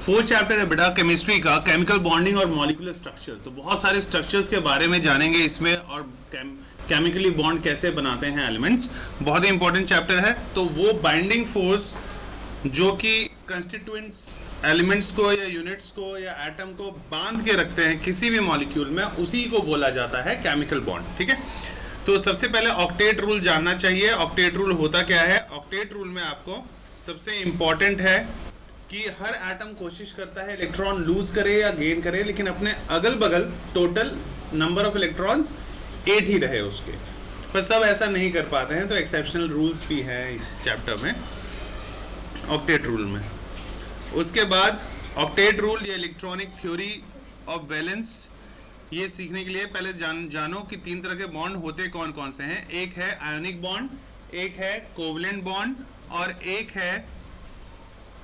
Fourth chapter है बेटा chemistry का, केमिकल बॉन्डिंग और मॉलिक्यूलर स्ट्रक्चर। तो बहुत सारे स्ट्रक्चर्स के बारे में जानेंगे इसमें, और केमिकली बॉन्ड कैसे बनाते हैं एलिमेंट्स, बहुत ही इंपॉर्टेंट चैप्टर है। तो वो बाइंडिंग फोर्स जो कि कंस्टिट्यूएंट्स एलिमेंट्स को या यूनिट्स को या एटम को बांध के रखते हैं किसी भी मॉलिक्यूल में, उसी को बोला जाता है केमिकल बॉन्ड। ठीक है, तो सबसे पहले ऑक्टेट रूल जानना चाहिए। ऑक्टेट रूल होता क्या है? ऑक्टेट रूल में आपको सबसे इंपॉर्टेंट है कि हर एटम कोशिश करता है इलेक्ट्रॉन लूज करे या गेन करे, लेकिन अपने अगल बगल टोटल नंबर ऑफ इलेक्ट्रॉन्स 8 ही रहे उसके, पर सब ऐसा नहीं कर पाते हैं। तो एक्सेप्शनल रूल्स भी हैं इस चैप्टर में, ऑक्टेट रूल में। उसके बाद ऑक्टेट रूल या इलेक्ट्रॉनिक थ्योरी ऑफ वैलेंस, ये सीखने के लिए पहले जानो कि 3 तरह के बॉन्ड होते कौन कौन से हैं। एक है आयोनिक बॉन्ड, एक है कोवलेंट बॉन्ड, और एक है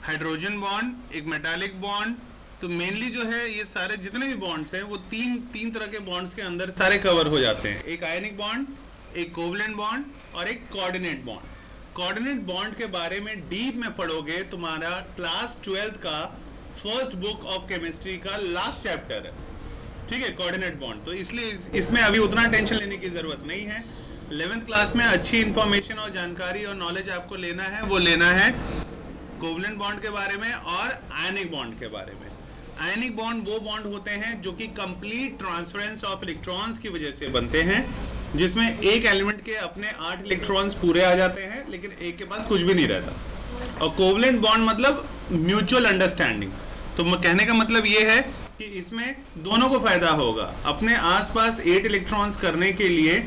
हाइड्रोजन बॉन्ड, एक मेटालिक बॉन्ड। तो मेनली जो है ये सारे जितने भी बॉन्ड्स हैं वो तीन तरह के बॉन्ड्स के अंदर सारे कवर हो जाते हैं। एक आयनिक बॉन्ड, एक कोवलेंट बॉन्ड और एक कोऑर्डिनेट बॉन्ड। कोऑर्डिनेट बॉन्ड के बारे में डीप में पढ़ोगे, तुम्हारा क्लास 12th का फर्स्ट बुक ऑफ केमिस्ट्री का लास्ट चैप्टर है। ठीक है, कोऑर्डिनेट बॉन्ड। तो इसलिए इसमें अभी उतना टेंशन लेने की जरूरत नहीं है। 11th क्लास में अच्छी इंफॉर्मेशन और जानकारी और नॉलेज आपको लेना है, वो लेना है कोवलेंट बॉन्ड के बारे में और आयनिक बॉन्ड के बारे में। आयनिक बॉन्ड वो बॉन्ड होते हैं जो कि कंप्लीट ट्रांसफरेंस ऑफ इलेक्ट्रॉन्स की वजह से बनते हैं, जिसमें एक एलिमेंट के अपने 8 इलेक्ट्रॉन्स पूरे आ जाते हैं, लेकिन एक के पास कुछ भी नहीं रहता। और कोवलेंट बॉन्ड मतलब म्यूचुअल अंडरस्टैंडिंग। तो कहने का मतलब ये है कि इसमें दोनों को फायदा होगा। अपने आसपास 8 इलेक्ट्रॉन्स करने के लिए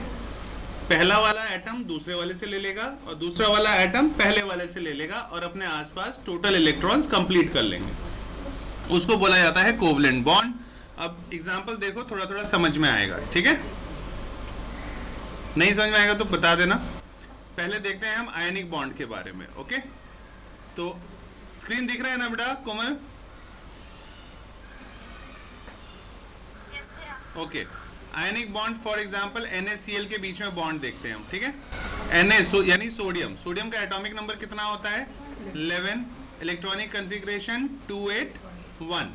पहला वाला एटम दूसरे वाले से ले लेगा और दूसरा वाला एटम पहले वाले से ले लेगा और अपने आसपास टोटल इलेक्ट्रॉन्स कंप्लीट कर लेंगे। उसको बोला जाता है कोवलेंट बॉन्ड। अब एग्जांपल देखो, थोड़ा थोड़ा समझ में आएगा। ठीक है, नहीं समझ में आएगा तो बता देना। पहले देखते हैं हम आयनिक बॉन्ड के बारे में। ओके, तो स्क्रीन दिख रहा है ना बेटा Komal? Okay, ionic bond for example NaCl के बीच में बॉन्ड देखते हैं हम। ठीक है, Na यानी सोडियम। सोडियम का एटॉमिक नंबर कितना होता है? 11। Electronic configuration 281।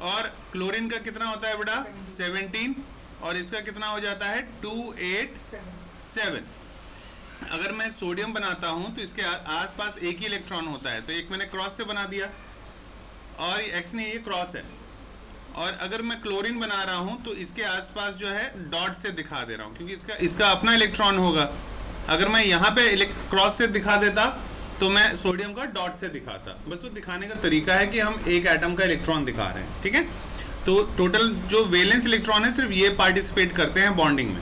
और क्लोरीन का कितना होता है बेटा? 17। और इसका कितना हो जाता है? 287। अगर मैं सोडियम बनाता हूं तो इसके आसपास एक ही इलेक्ट्रॉन होता है, तो एक मैंने क्रॉस से बना दिया, और एक्स नहीं, ये क्रॉस है। और अगर मैं क्लोरीन बना रहा हूं तो इसके आसपास जो है डॉट से दिखा दे रहा हूं, क्योंकि इसका अपना इलेक्ट्रॉन होगा। अगर मैं यहाँ पे क्रॉस से दिखा देता तो मैं सोडियम का डॉट से दिखाता। बस वो दिखाने का तरीका है कि हम एक एटम का इलेक्ट्रॉन दिखा रहे हैं। ठीक है, तो टोटल जो वैलेंस इलेक्ट्रॉन है सिर्फ ये पार्टिसिपेट करते हैं बॉन्डिंग में,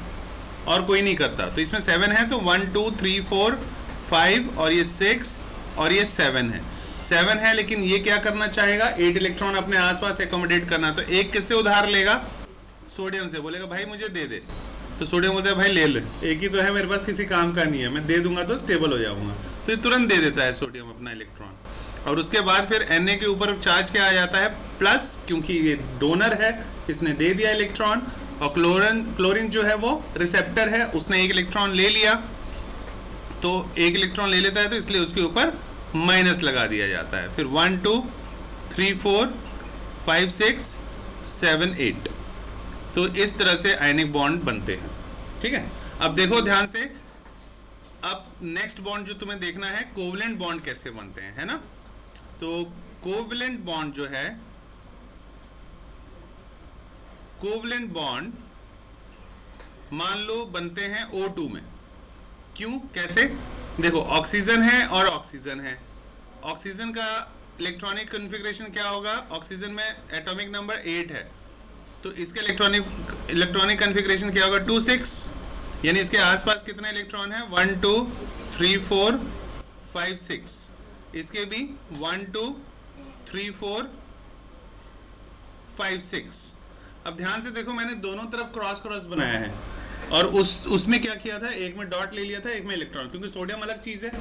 और कोई नहीं करता। तो इसमें 7 है, तो 1 2 3 4 5 और ये 6 और ये 7 है। 7 है, लेकिन ये क्या करना चाहेगा? 8 इलेक्ट्रॉन अपने आसपास एकोमोडेट करना। तो एक किससे उधार लेगा? सोडियम से। बोलेगा भाई मुझे दे दे, तो सोडियम बोलता है भाई ले ले, एक ही तो है मेरे पास, किसी काम का नहीं है, मैं दे दूंगा तो स्टेबल हो जाऊंगा। तो ये तुरंत दे देता है सोडियम अपना इलेक्ट्रॉन। और उसके बाद फिर Na के ऊपर चार्ज क्या आ जाता है? प्लस, क्योंकि ये डोनर है, इसने दे दिया इलेक्ट्रॉन। और क्लोरीन जो है वो रिसेप्टर है, उसने एक इलेक्ट्रॉन ले लिया, तो एक इलेक्ट्रॉन ले लेता है, तो इसलिए उसके ऊपर माइनस लगा दिया जाता है। फिर 1 2 3 4 5 6 7 8। तो इस तरह से आयनिक बॉन्ड बनते हैं। ठीक है, अब देखो ध्यान से। अब नेक्स्ट बॉन्ड जो तुम्हें देखना है, कोवलेंट बॉन्ड कैसे बनते हैं, है ना? तो कोवलेंट बॉन्ड जो है, कोवलेंट बॉन्ड मान लो बनते हैं O2 में। क्यों, कैसे? देखो, ऑक्सीजन है और ऑक्सीजन है। ऑक्सीजन का इलेक्ट्रॉनिक कॉन्फ़िगरेशन क्या होगा? ऑक्सीजन में एटॉमिक नंबर 8 है, तो इसका इलेक्ट्रॉनिक कॉन्फ़िगरेशन क्या होगा? 2 6। यानी इसके आसपास कितने इलेक्ट्रॉन है? 1 2 3 4 5 6। इसके भी 1 2 3 4 5 6। अब ध्यान से देखो, मैंने दोनों तरफ क्रॉस क्रॉस बनाया है, और उसमें क्या किया था? एक में डॉट ले लिया था, एक में इलेक्ट्रॉन, क्योंकि सोडियम अलग चीज है,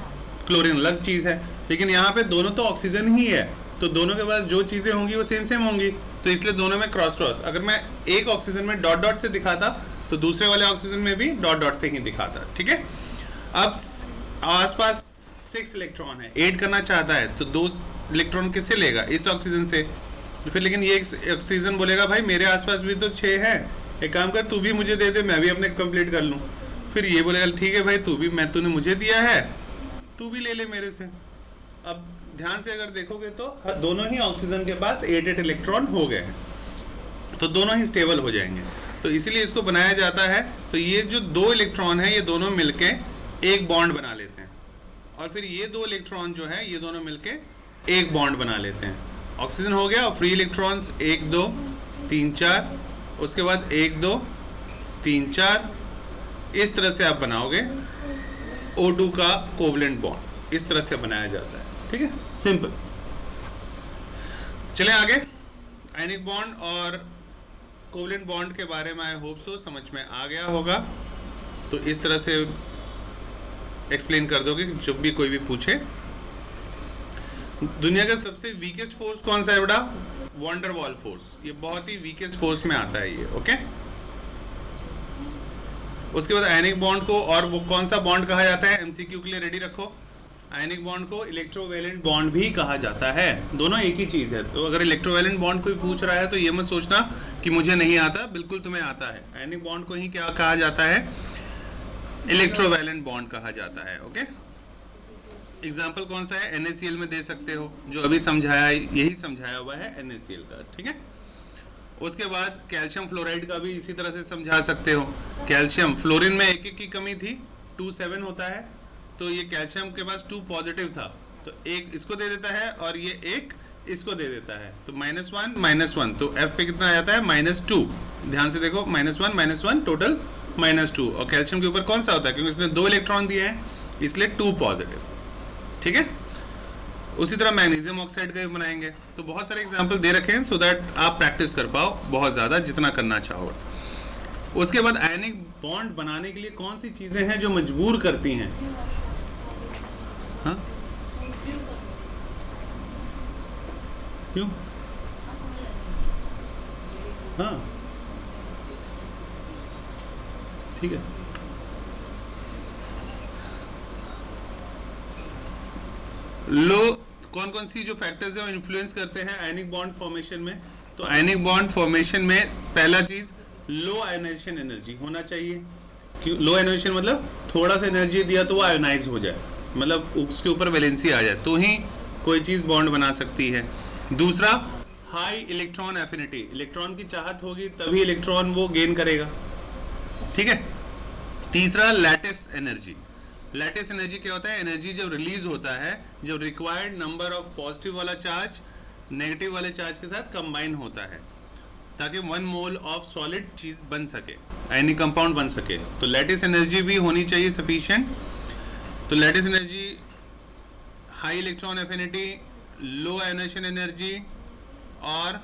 क्लोरीन अलग चीज है। लेकिन यहाँ पे दोनों तो ऑक्सीजन ही है, तो दोनों के पास जो चीजें होंगी वो सेम सेम होंगी, तो इसलिए दोनों में क्रॉस क्रॉस। अगर मैं एक ऑक्सीजन में डॉट डॉट से दिखाता तो दूसरे वाले ऑक्सीजन में भी डॉट डॉट से ही दिखाता। ठीक है, अब आसपास 6 इलेक्ट्रॉन है, 8 करना चाहता है तो 2 इलेक्ट्रॉन किससे लेगा? इस ऑक्सीजन से। तो फिर लेकिन ये ऑक्सीजन बोलेगा भाई मेरे आसपास भी तो 6 है, एक काम कर तू भी मुझे दे दे, मैं भी अपने कंप्लीट कर लूँ। फिर ये बोलेगा ठीक है भाई तू भी, तूने मुझे दिया है, तू भी ले ले मेरे से। अब ध्यान से अगर देखोगे तो दोनों ही ऑक्सीजन के पास 8 इलेक्ट्रॉन हो गए हैं, तो दोनों ही स्टेबल हो जाएंगे। तो इसीलिए इसको बनाया जाता है। तो ये जो 2 इलेक्ट्रॉन है ये दोनों मिलके एक बॉन्ड बना लेते हैं, और फिर ये 2 इलेक्ट्रॉन जो है ये दोनों मिलके एक बॉन्ड बना लेते हैं। ऑक्सीजन हो गया और फ्री इलेक्ट्रॉन्स 1 2 3 4, उसके बाद 1 2 3 4, इस तरह से आप बनाओगे O2 का कोवलेंट बॉन्ड, इस तरह से बनाया जाता है। ठीक है, सिंपल। चलें आगे। आयनिक बॉन्ड और कोवलेंट बॉन्ड के बारे में आई होप सो समझ में आ गया होगा। तो इस तरह से एक्सप्लेन कर दोगे जब भी कोई भी पूछे। दुनिया का सबसे वीकेस्ट फोर्स कौन सा है बेटा? Wonder wall force. ये बहुत ही वीकेस्ट फोर्स में आता है ये। ओके, उसके बाद आयनिक बॉन्ड को और वो कौन सा बॉन्ड कहा जाता है? एमसीक्यू के लिए रेडी रखो। आयनिक बॉन्ड को इलेक्ट्रोवैलेंट बॉन्ड भी कहा जाता है। दोनों एक ही चीज है। तो अगर इलेक्ट्रोवैलेंट बॉन्ड कोई पूछ रहा है तो ये मत सोचना कि मुझे नहीं आता, बिल्कुल तुम्हें आता है। आयनिक बॉन्ड को ही क्या कहा जाता है? इलेक्ट्रोवैलेंट बॉन्ड कहा जाता है। ओके, एग्जाम्पल कौन सा है? NaCl में दे सकते हो, जो अभी समझाया यही समझाया हुआ है NaCl का। ठीक है, उसके बाद कैल्शियम फ्लोराइड का भी इसी तरह से समझा सकते हो। कैल्शियम, फ्लोरीन में 1 की कमी थी, 2 7 होता है, तो ये कैल्शियम के पास 2 पॉजिटिव था, तो एक इसको दे देता है और ये एक इसको दे देता है, तो -1 तो F पे कितना आ जाता है? -2। ध्यान से देखो, -1 टोटल -2, और कैल्शियम के ऊपर कौन सा होता है? क्योंकि इसने 2 इलेक्ट्रॉन दिए हैं इसलिए 2 पॉजिटिव। ठीक है, उसी तरह मैग्नीशियम ऑक्साइड का भी बनाएंगे। तो बहुत सारे एग्जाम्पल दे रखे हैं सो दैट आप प्रैक्टिस कर पाओ बहुत ज्यादा, जितना करना चाहो। उसके बाद आयनिक बॉन्ड बनाने के लिए कौन सी चीजें हैं जो मजबूर करती हैं? हाँ? क्यों? हाँ, ठीक है। लो, कौन कौन सी जो फैक्टर्स है वो इन्फ्लुएंस करते हैं आयनिक बॉन्ड फॉर्मेशन में? तो आयनिक बॉन्ड फॉर्मेशन में पहला चीज लो आयोनाइजेशन एनर्जी होना चाहिए। क्यों लो आयोनाइजेशन? मतलब थोड़ा सा एनर्जी दिया तो वो आयोनाइज हो जाए, मतलब उसके ऊपर वैलेंसी आ जाए, तो ही कोई चीज बॉन्ड बना सकती है। दूसरा, हाई इलेक्ट्रॉन एफिनिटी, इलेक्ट्रॉन की चाहत होगी तभी इलेक्ट्रॉन वो गेन करेगा। ठीक है। तीसरा, लैटिस एनर्जी। लैटिस एनर्जी क्या होता है? एनर्जी जब रिलीज होता है जब रिक्वायर्ड नंबर ऑफ पॉजिटिव वाला चार्ज नेगेटिव वाले चार्ज के साथ कंबाइन होता है, ताकि 1 मोल ऑफ सॉलिड चीज बन सके, आयनिक कंपाउंड बन सके। तो लैटिस एनर्जी भी होनी चाहिए सफिशिएंट। तो lattice energy, high electron affinity, low ionization energy, और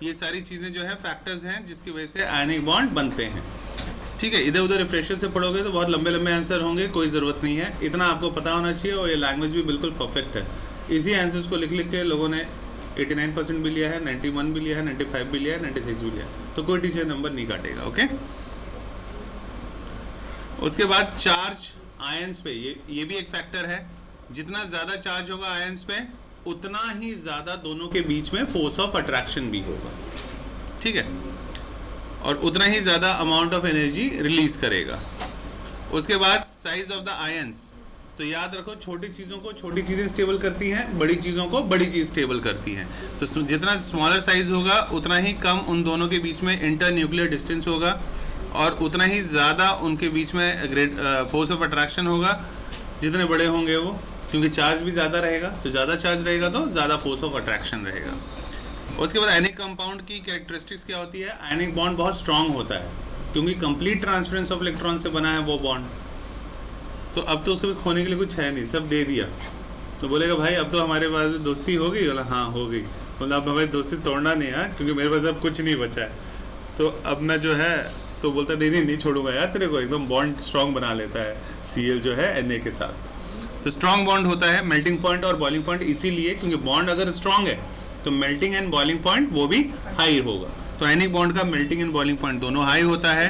ये सारी चीजें जो है फैक्टर्स हैं जिसकी वजह से आयनिक बॉन्ड बनते हैं। ठीक है, इधर उधर रिफ्रेशर से पढ़ोगे तो बहुत लंबे लंबे आंसर होंगे, कोई जरूरत नहीं है, इतना आपको पता होना चाहिए। और ये लैंग्वेज भी बिल्कुल परफेक्ट है। इसी आंसर्स को लिख लिख के लोगों ने 89% भी लिया है, 91 भी लिया है, 95 भी लिया है, 96 भी लिया है, तो कोई टीचर नंबर नहीं काटेगा। ओके। उसके बाद चार्ज आयंस पे, ये भी एक फैक्टर है। जितना ज्यादा चार्ज होगा आयंस पे उतना ही ज्यादा दोनों के बीच में फोर्स ऑफ अट्रैक्शन भी होगा। ठीक है, और उतना ही ज्यादा अमाउंट ऑफ एनर्जी रिलीज करेगा। उसके बाद साइज ऑफ द आयंस, तो याद रखो छोटी चीजों को छोटी चीजें स्टेबल करती हैं, बड़ी चीजों को बड़ी चीज स्टेबल करती हैं। तो जितना स्मॉलर साइज होगा उतना ही कम उन दोनों के बीच में इंटर न्यूक्लियर डिस्टेंस होगा, और उतना ही ज्यादा उनके बीच में फोर्स ऑफ अट्रैक्शन होगा जितने बड़े होंगे वो, क्योंकि चार्ज भी ज्यादा रहेगा, तो ज्यादा चार्ज रहेगा तो ज्यादा फोर्स ऑफ अट्रैक्शन रहेगा। उसके बाद आयनिक कंपाउंड की कैरेक्टरिस्टिक्स क्या होती है? आयनिक बॉन्ड बहुत स्ट्रांग होता है, क्योंकि कंप्लीट ट्रांसफरेंस ऑफ इलेक्ट्रॉन से बना है वो बॉन्ड। तो अब तो उसके पास खोने के लिए कुछ है नहीं, सब दे दिया, तो बोलेगा भाई अब तो हमारे पास दोस्ती हो गई। बोला हाँ हो गई। बोला अब हमारी दोस्ती तोड़ना नहीं है, क्योंकि मेरे पास अब कुछ नहीं बचा है, तो अब मैं जो है, तो बोलता नहीं छोड़ूंगा यार तेरे को, एकदम बॉन्ड स्ट्रांग बना लेता है Cl जो है Na के साथ। तो स्ट्रांग बॉन्ड होता है। मेल्टिंग पॉइंट और बॉइलिंग पॉइंट इसीलिए क्योंकि बॉन्ड अगर स्ट्रांग है तो मेल्टिंग एंड बॉइलिंग पॉइंट वो भी हाई होगा। तो आयनिक बॉन्ड का मेल्टिंग एंड बॉइलिंग पॉइंट दोनों हाई होता है।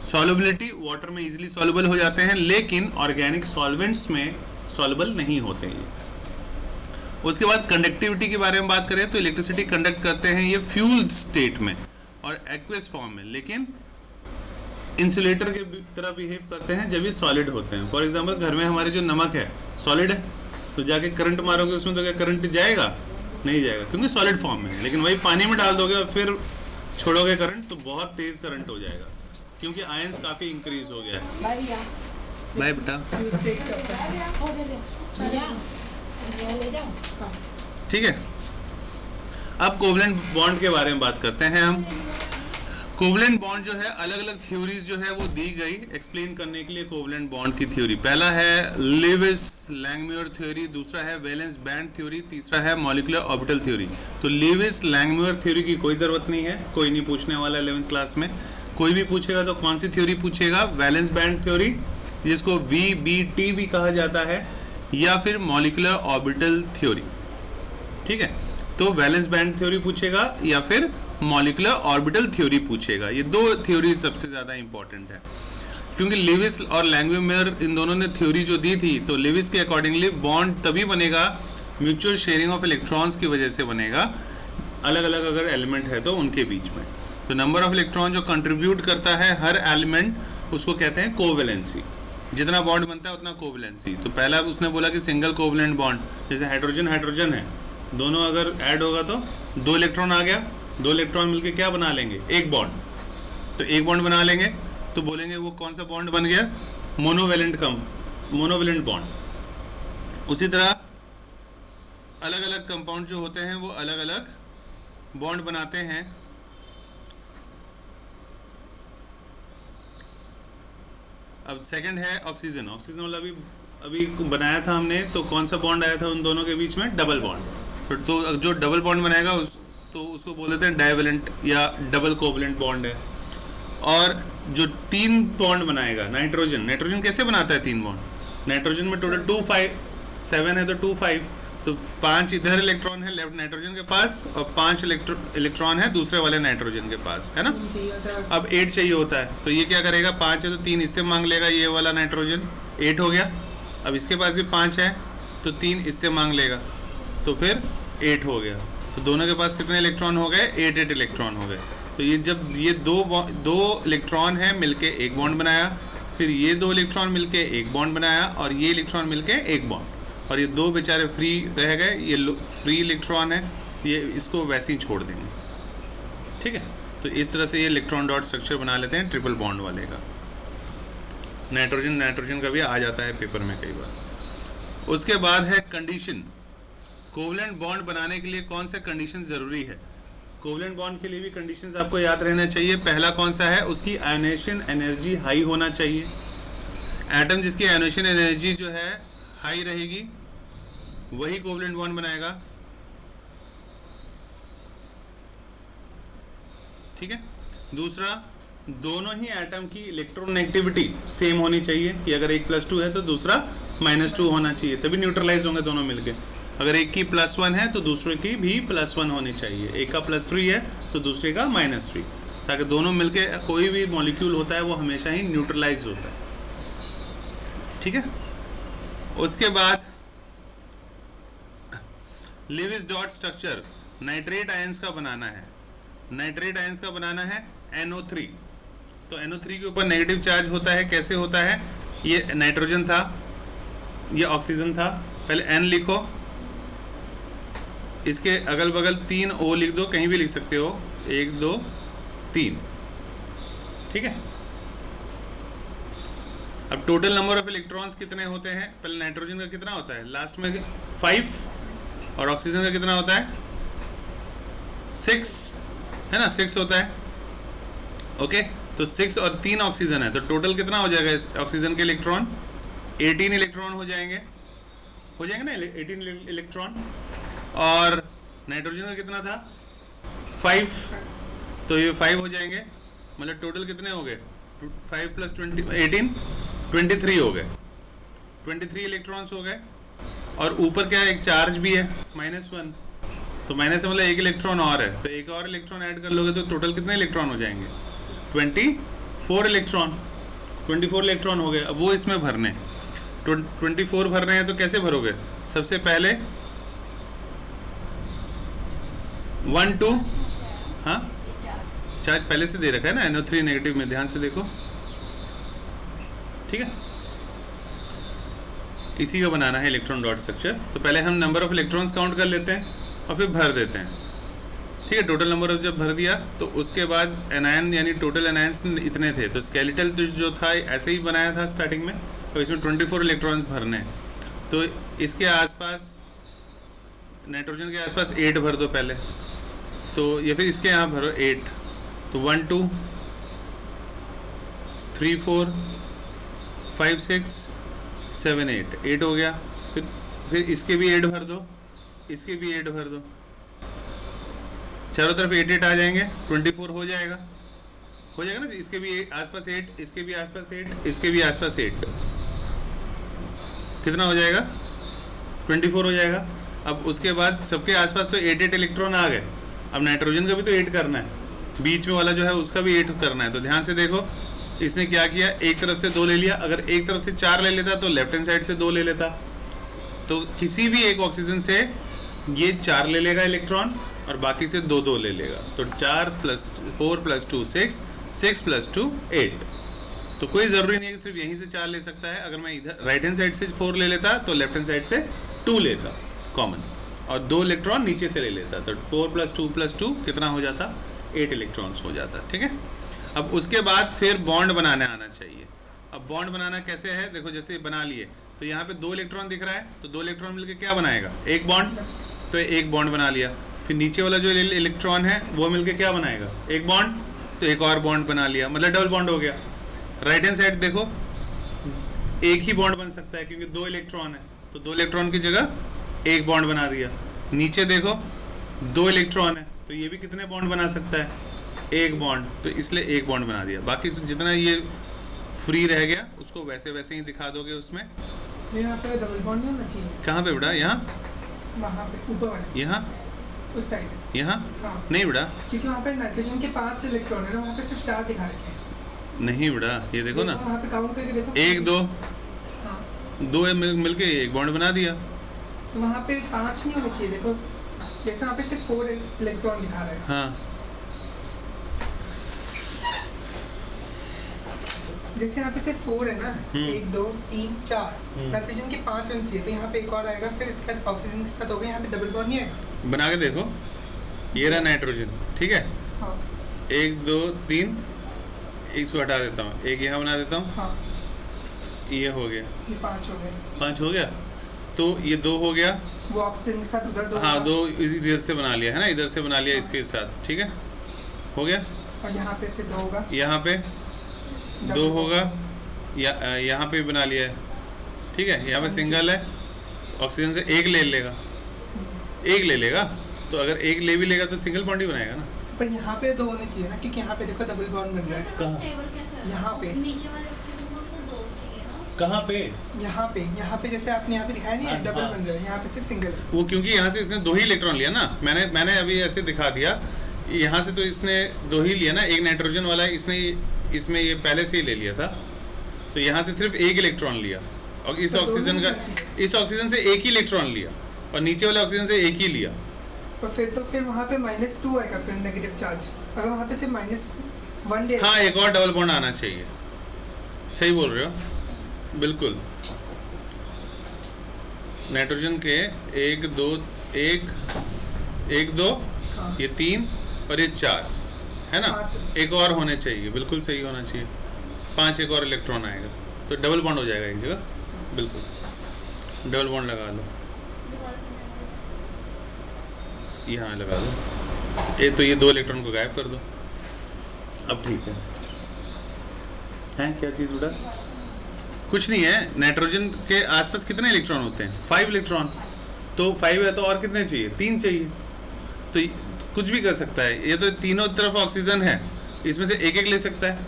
सॉल्युबिलिटी, वाटर में इजीली सॉल्युबल हो जाते हैं, लेकिन ऑर्गेनिक सॉल्वेंट्स में सॉल्युबल नहीं होते हैं। उसके बाद कंडक्टिविटी के बारे में बात करें तो इलेक्ट्रिसिटी कंडक्ट करते हैं ये फ्यूज्ड स्टेट में और एक्वेस फॉर्म में, लेकिन इंसुलेटर के तरह बिहेव करते हैं जब ये सॉलिड होते हैं। फॉर एग्जांपल घर में हमारे जो नमक है सॉलिड है, तो जाके करंट मारोगे उसमें तो क्या करंट जाएगा? नहीं जाएगा, क्योंकि सॉलिड फॉर्म में है। लेकिन वही पानी में डाल दोगे और फिर छोड़ोगे करंट तो बहुत तेज करंट हो जाएगा, क्योंकि आयंस काफी इंक्रीज हो गया है। बाय बेटा, ठीक है। अब कोवलेंट बॉन्ड के बारे में बात करते हैं हम। कोवलेंट बॉन्ड जो है अलग अलग थ्योरीज जो है वो दी गई एक्सप्लेन करने के लिए कोवलेंट बॉन्ड की थ्योरी। पहला है लीविस लैंगम्यूर थ्योरी, दूसरा है वैलेंस बैंड थ्योरी, तीसरा है मॉलिक्यूलर ऑर्बिटल थ्योरी। तो लीविस लैंगम्यूर थ्योरी की कोई जरूरत नहीं है, कोई नहीं पूछने वाला 11th क्लास में। कोई भी पूछेगा तो कौन सी थ्योरी पूछेगा? वैलेंस बैंड थ्योरी, जिसको VBT भी कहा जाता है, या फिर मॉलिक्यूलर ऑर्बिटल थ्योरी। ठीक है, तो वैलेंस बैंड थ्योरी पूछेगा या फिर मॉलिक्यूलर ऑर्बिटल थ्योरी पूछेगा। ये दो थ्योरी सबसे ज्यादा इंपॉर्टेंट है, क्योंकि लेविस और लैंगम्यूर इन दोनों ने थ्योरी जो दी थी, तो लेविस के अकॉर्डिंगली बॉन्ड तभी बनेगा म्यूचुअल शेयरिंग ऑफ इलेक्ट्रॉन्स की वजह से बनेगा, अलग अलग अगर एलिमेंट है तो उनके बीच में। तो नंबर ऑफ इलेक्ट्रॉन जो कंट्रीब्यूट करता है हर एलिमेंट, उसको कहते हैं कोवेलेंसी। जितना बॉन्ड बनता है उतना कोवेलेंसी। तो पहला उसने बोला कि सिंगल कोवेलेंट बॉन्ड, जैसे हाइड्रोजन हाइड्रोजन है, दोनों अगर ऐड होगा तो 2 इलेक्ट्रॉन आ गया, 2 इलेक्ट्रॉन मिलके क्या बना लेंगे? एक बॉन्ड। तो एक बॉन्ड बना लेंगे तो बोलेंगे वो कौन सा बॉन्ड बन गया? Monovalent bond. उसी तरह अलग अलग कंपाउंड जो होते हैं वो अलग अलग बॉन्ड बनाते हैं। अब सेकंड है ऑक्सीजन। ऑक्सीजन वाला अभी बनाया था हमने, तो कौन सा बॉन्ड आया था उन दोनों के बीच में? Double bond. तो जो डबल बॉन्ड बनाएगा तो उसको बोल देते हैं डाइवेलेंट या डबल कोवेलेंट बॉन्ड है। और जो 3 बॉन्ड बनाएगा, नाइट्रोजन कैसे बनाता है 3 बॉन्ड? नाइट्रोजन में टोटल 2 5 7 है तो 2 5, तो 5 इधर इलेक्ट्रॉन है लेफ्ट नाइट्रोजन के पास और 5 इलेक्ट्रॉन है दूसरे वाले नाइट्रोजन के पास, है ना। अब 8 चाहिए होता है, तो ये क्या करेगा? 5 है तो 3 इससे मांग लेगा, ये वाला नाइट्रोजन 8 हो गया। अब इसके पास भी 5 है तो 3 इससे मांग लेगा, तो फिर 8 हो गया। तो दोनों के पास कितने इलेक्ट्रॉन हो गए? 8 इलेक्ट्रॉन हो गए। तो ये जब ये दो इलेक्ट्रॉन है मिलके एक बॉन्ड बनाया, फिर ये 2 इलेक्ट्रॉन मिलके एक बॉन्ड बनाया, और ये इलेक्ट्रॉन मिलके एक बॉन्ड, और ये 2 बेचारे फ्री रह गए। ये फ्री इलेक्ट्रॉन है, ये इसको वैसे ही छोड़ देंगे। ठीक है, तो इस तरह से ये इलेक्ट्रॉन डॉट स्ट्रक्चर बना लेते हैं ट्रिपल बॉन्ड वाले का। नाइट्रोजन का भी आ जाता है पेपर में कई बार। उसके बाद है कंडीशन। कोवेलेंट बॉन्ड बनाने के लिए कौन से कंडीशन जरूरी है? कोवेलेंट बॉन्ड के लिए भी कंडीशंस आपको याद रहना चाहिए। पहला कौन सा है? उसकी आयोनेशन एनर्जी हाई होना चाहिए। एटम जिसकी आयोनेशन एनर्जी जो है हाई रहेगी वही कोवेलेंट बॉन्ड बनाएगा। ठीक है। दूसरा, दोनों ही एटम की इलेक्ट्रोनेगेटिविटी सेम होनी चाहिए, कि अगर एक +2 है तो दूसरा -2 होना चाहिए, तभी न्यूट्रलाइज होंगे दोनों मिलके। अगर एक की +1 है तो दूसरे की भी +1 होनी चाहिए। एक का +3 है तो दूसरे का -3, ताकि दोनों मिलके कोई भी मॉलिक्यूल होता है वो हमेशा ही न्यूट्रलाइज होता है। ठीक है। उसके बाद Lewis dot structure nitrate ions का बनाना है। नाइट्रेट आयंस का बनाना है NO3। तो NO3 के ऊपर नेगेटिव चार्ज होता है। कैसे होता है? ये नाइट्रोजन था, ये ऑक्सीजन था। पहले N लिखो, इसके अगल बगल 3 O लिख दो, कहीं भी लिख सकते हो, 1 2 3। ठीक है। अब टोटल नंबर ऑफ इलेक्ट्रॉन्स कितने होते हैं? पहले नाइट्रोजन का कितना होता है? लास्ट में 5, और ऑक्सीजन का कितना होता है? 6, है ना, 6 होता है। ओके, तो 6 और 3 ऑक्सीजन है, तो टोटल कितना हो जाएगा ऑक्सीजन के इलेक्ट्रॉन? 18 इलेक्ट्रॉन हो जाएंगे ना, 18 इलेक्ट्रॉन। और नाइट्रोजन का कितना था? 5, तो ये 5 हो जाएंगे। मतलब टोटल कितने हो गए? 5 + 20 18 23 हो गए। 23 इलेक्ट्रॉन्स हो गए। और ऊपर क्या है? एक चार्ज भी है -1, तो माइनस से मतलब 1 इलेक्ट्रॉन और है, तो एक और इलेक्ट्रॉन ऐड कर लोगे तो टोटल कितने इलेक्ट्रॉन हो जाएंगे? 24 इलेक्ट्रॉन। 24 इलेक्ट्रॉन हो गए। अब वो इसमें भरने, 24 भर रहे हैं तो कैसे भरोगे? सबसे पहले 1 2, हाँ चार्ज पहले से दे रखा है ना NO3 नेगेटिव में, ध्यान से देखो, ठीक है। इसी का बनाना है इलेक्ट्रॉन डॉट स्ट्रक्चर। तो पहले हम नंबर ऑफ इलेक्ट्रॉन्स काउंट कर लेते हैं और फिर भर देते हैं, ठीक है। टोटल नंबर ऑफ जब भर दिया तो उसके बाद एनायन यानी टोटल एनायंस इतने थे, तो स्केलेटल जो था ऐसे ही बनाया था स्टार्टिंग में, तो इसमें 24 इलेक्ट्रॉन भरने। तो इसके आसपास नाइट्रोजन के आसपास 8 भर दो पहले, तो या फिर इसके यहाँ भरो 8, तो 1 2 3 4 5 6 7 8 हो गया। फिर इसके भी 8 भर दो, इसके भी 8 भर दो, चारों तरफ 8 8 आ जाएंगे, 24 हो जाएगा ना। इसके भी आसपास 8, इसके भी आसपास 8, इसके भी आसपास 8, कितना हो जाएगा? 24 हो जाएगा। अब उसके बाद सबके आसपास तो 8 8 इलेक्ट्रॉन आ गए। अब नाइट्रोजन का भी तो 8 करना है, बीच में वाला जो है उसका भी 8 करना है। तो ध्यान से देखो, इसने क्या किया, एक तरफ से 2 ले लिया। अगर एक तरफ से 4 ले लेता तो लेफ्ट हैंड साइड से 2 ले लेता। तो किसी भी एक ऑक्सीजन से ये 4 ले लेगा इलेक्ट्रॉन और बाकी से 2 2 ले लेगा। तो 4 + 4 + 2 6, 6 + 2 8। तो कोई जरूरी नहीं है कि सिर्फ यहीं से 4 ले सकता है। अगर मैं इधर राइट हैंड साइड से 4 ले लेता तो लेफ्ट हैंड साइड से 2 लेता कॉमन, और 2 इलेक्ट्रॉन नीचे से ले लेता। तो 4 + 2 + 2 कितना हो जाता? 8 इलेक्ट्रॉन्स हो जाता, ठीक है। अब उसके बाद फिर बॉन्ड बनाने आना चाहिए। अब बॉन्ड बनाना कैसे है, देखो जैसे बना लिए तो यहाँ पे 2 इलेक्ट्रॉन दिख रहा है, तो 2 इलेक्ट्रॉन मिलकर क्या बनाएगा? एक बॉन्ड। तो एक बॉन्ड बना लिया। फिर नीचे वाला जो इलेक्ट्रॉन है वो मिलकर क्या बनाएगा? एक बॉन्ड। तो एक और बॉन्ड बना लिया, मतलब डबल बॉन्ड हो गया। राइट हैंड साइड देखो, एक ही बॉन्ड बन सकता है क्योंकि 2 इलेक्ट्रॉन है, तो 2 इलेक्ट्रॉन की जगह एक बॉन्ड बना दिया। नीचे देखो 2 इलेक्ट्रॉन है, तो ये भी कितने बॉन्ड बना सकता है? एक बॉन्ड। तो इसलिए एक बॉन्ड बना दिया। बाकी जितना ये फ्री रह गया उसको वैसे वैसे ही दिखा दोगे उसमें। यहाँ पे डबल बॉन्ड नहीं होना चाहिए। कहाँ पे बेटा? यहाँ, वहाँ पे ऊपर वाले, यहाँ, उस साइड, यहाँ। हाँ। नहीं बेटा, क्योंकि वहाँ पे नाइट्रोजन के 5 इलेक्ट्रॉन है ना, वहाँ पे सिर्फ 4 दिखा रखे हैं। नहीं बेटा, ये देखो ना, वहाँ पे काउंट करके देखो, 1 2 हाँ। 2 मिलके एक बॉन्ड बना दिया। तो वहाँ पे 5 नहीं होना चाहिए। देखो जैसे वहाँ पे सिर्फ 4 इलेक्ट्रॉन दिखा रहा है। हाँ, जैसे यहाँ पे सिर्फ 4 है ना, 1 2 3 4, नाइट्रोजन के 5 होने चाहिए। तो यहाँ पे एक और आएगा, फिर इसके बाद ऑक्सीजन के साथ होगा, यहाँ पे डबल बॉन्ड नहीं आएगा। बना के देखो, ये रहा नाइट्रोजन, ठीक है। हाँ। 1 2 3, इसको हटा देता हूँ, एक यहाँ बना देता हूँ। हाँ। ये हो गया, ये 5 हो गए। 5 हो गया। तो ये 2 हो गया, वो ऑक्सीजन के साथ उधर 2। हाँ 2 इधर से बना लिया है ना, इधर से बना लिया, हाँ। इसके साथ, ठीक है, हो गया। और यहाँ पे फिर 2 होगा, यहाँ पे 2 होगा, यहाँ पे बना लिया है, ठीक है। यहाँ पे सिंगल है, ऑक्सीजन से एक ले लेगा, एक ले लेगा। तो अगर एक ले भी लेगा तो सिंगल बॉन्ड ही बनाएगा ना। तो पर यहाँ पे 2 होने चाहिए ना, क्योंकि यहाँ पे देखो डबल बॉन्ड बन रहा है। कहाँ? यहाँ पे, नीचे वाले ऑक्सीजन को भी तो 2 चाहिए ना। कहाँ पे? यहाँ पे जैसे आपने यहाँ पे दिखाया नहीं है, डबल हाँ। बन रहा है, यहाँ पे सिर्फ सिंगल है। वो क्योंकि यहाँ से इसने 2 ही इलेक्ट्रॉन लिया ना, मैंने अभी ऐसे दिखा दिया। यहाँ से तो इसने 2 ही लिया ना, एक नाइट्रोजन वाला इसने इसमें ये पहले से ही ले लिया था, तो यहाँ से सिर्फ एक इलेक्ट्रॉन लिया। और इस ऑक्सीजन का, इस ऑक्सीजन से एक ही इलेक्ट्रॉन लिया और नीचे वाले ऑक्सीजन से एक ही लिया। तो फिर वहाँ पे -2 आएगा, फिर नेगेटिव चार्ज। अगर वहाँ पे सिर्फ -1 दे, हाँ, एक और डबल बॉन्ड आना चाहिए। सही बोल रहे हो, बिल्कुल। नाइट्रोजन के 1 2 1 2, हाँ। ये 3 और ये 4 है ना, 5 एक और होने चाहिए, बिल्कुल सही होना चाहिए। 5 एक और इलेक्ट्रॉन आएगा तो डबल बॉन्ड हो जाएगा एक जगह, बिल्कुल। डबल बॉन्ड लगा लो, यहाँ लगा दो। तो ये 2 इलेक्ट्रॉन को गायब कर दो। अब ठीक है क्या चीज़ बेटा? कुछ नहीं है। नाइट्रोजन के आसपास कितने इलेक्ट्रॉन होते हैं? 5 इलेक्ट्रॉन। तो 5 है तो और कितने चाहिए? 3 चाहिए। तो कुछ भी कर सकता है। ये तो तीनों तरफ ऑक्सीजन है, इसमें से एक एक ले सकता है,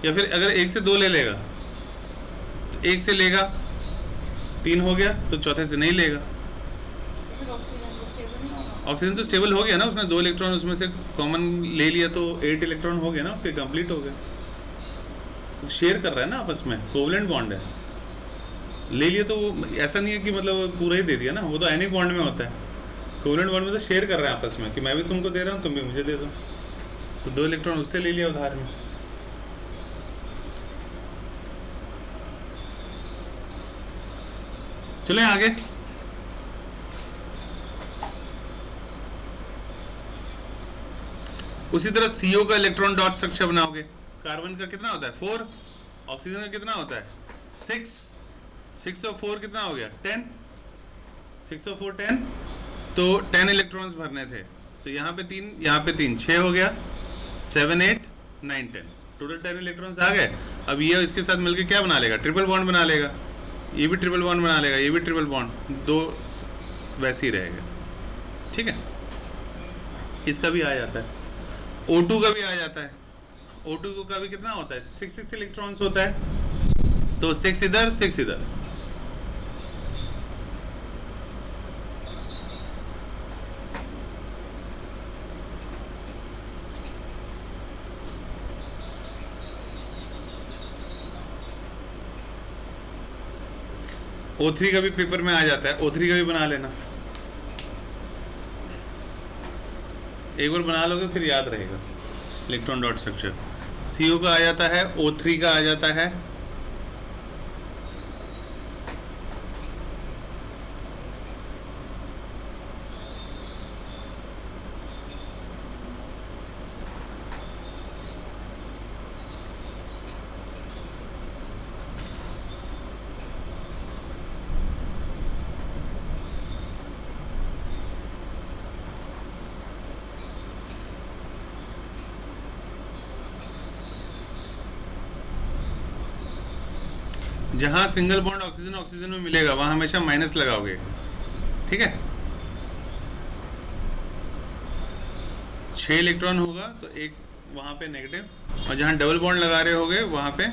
या फिर अगर 1 से 2 ले लेगा तो 1 से लेगा 3 हो गया, तो चौथे से नहीं लेगा। ऑक्सीजन तो स्टेबल हो गया ना, उसने 2 इलेक्ट्रॉन उसमें से कॉमन ले लिया तो 8 इलेक्ट्रॉन हो गया ना, उसके कंप्लीट हो गया। शेयर कर रहा है ना आपस में, कोवलेंट बॉन्ड है। ले लिया तो वो ऐसा नहीं है कि मतलब पूरा ही दे दिया ना, वो तो एनिक बॉन्ड में होता है। कोवेलेंट बॉन्ड में तो शेयर कर रहे हैं आपस में कि मैं भी तुमको दे रहा हूँ, तुम भी मुझे दे दो, तो 2 इलेक्ट्रॉन उससे ले लिया उधार में। चलें आगे। उसी तरह CO का इलेक्ट्रॉन डॉट स्ट्रक्चर बनाओगे। कार्बन का कितना होता है 4, ऑक्सीजन का कितना होता है 6 और 4 कितना हो गया 10, 6 और 4 10, तो 10 इलेक्ट्रॉन्स भरने थे, तो यहाँ पे 3 यहाँ पे 3 6 हो गया, 7 8 9 10, टोटल 10 इलेक्ट्रॉन्स आ गए। अब ये इसके साथ मिलकर क्या बना लेगा, ट्रिपल बॉन्ड बना लेगा, ये भी ट्रिपल बॉन्ड बना लेगा, ये भी ट्रिपल बॉन्ड, 2 वैसे ही रहेगा। ठीक है, इसका भी आ जाता है, O2 का भी आ जाता है। O2 का भी कितना होता है 6 इलेक्ट्रॉन्स होता है, तो 6 इधर 6 इधर। O3 का भी पेपर में आ जाता है, O3 का भी बना लेना, एक बार बना लोगे फिर याद रहेगा इलेक्ट्रॉन डॉट स्ट्रक्चर। CO का आ जाता है, O3 का आ जाता है, जहां सिंगल बॉन्ड ऑक्सीजन ऑक्सीजन में मिलेगा वहां हमेशा माइनस लगाओगे। ठीक है, 6 इलेक्ट्रॉन होगा तो एक वहां पे नेगेटिव, और जहां डबल बॉन्ड लगा रहे होगे वहां पे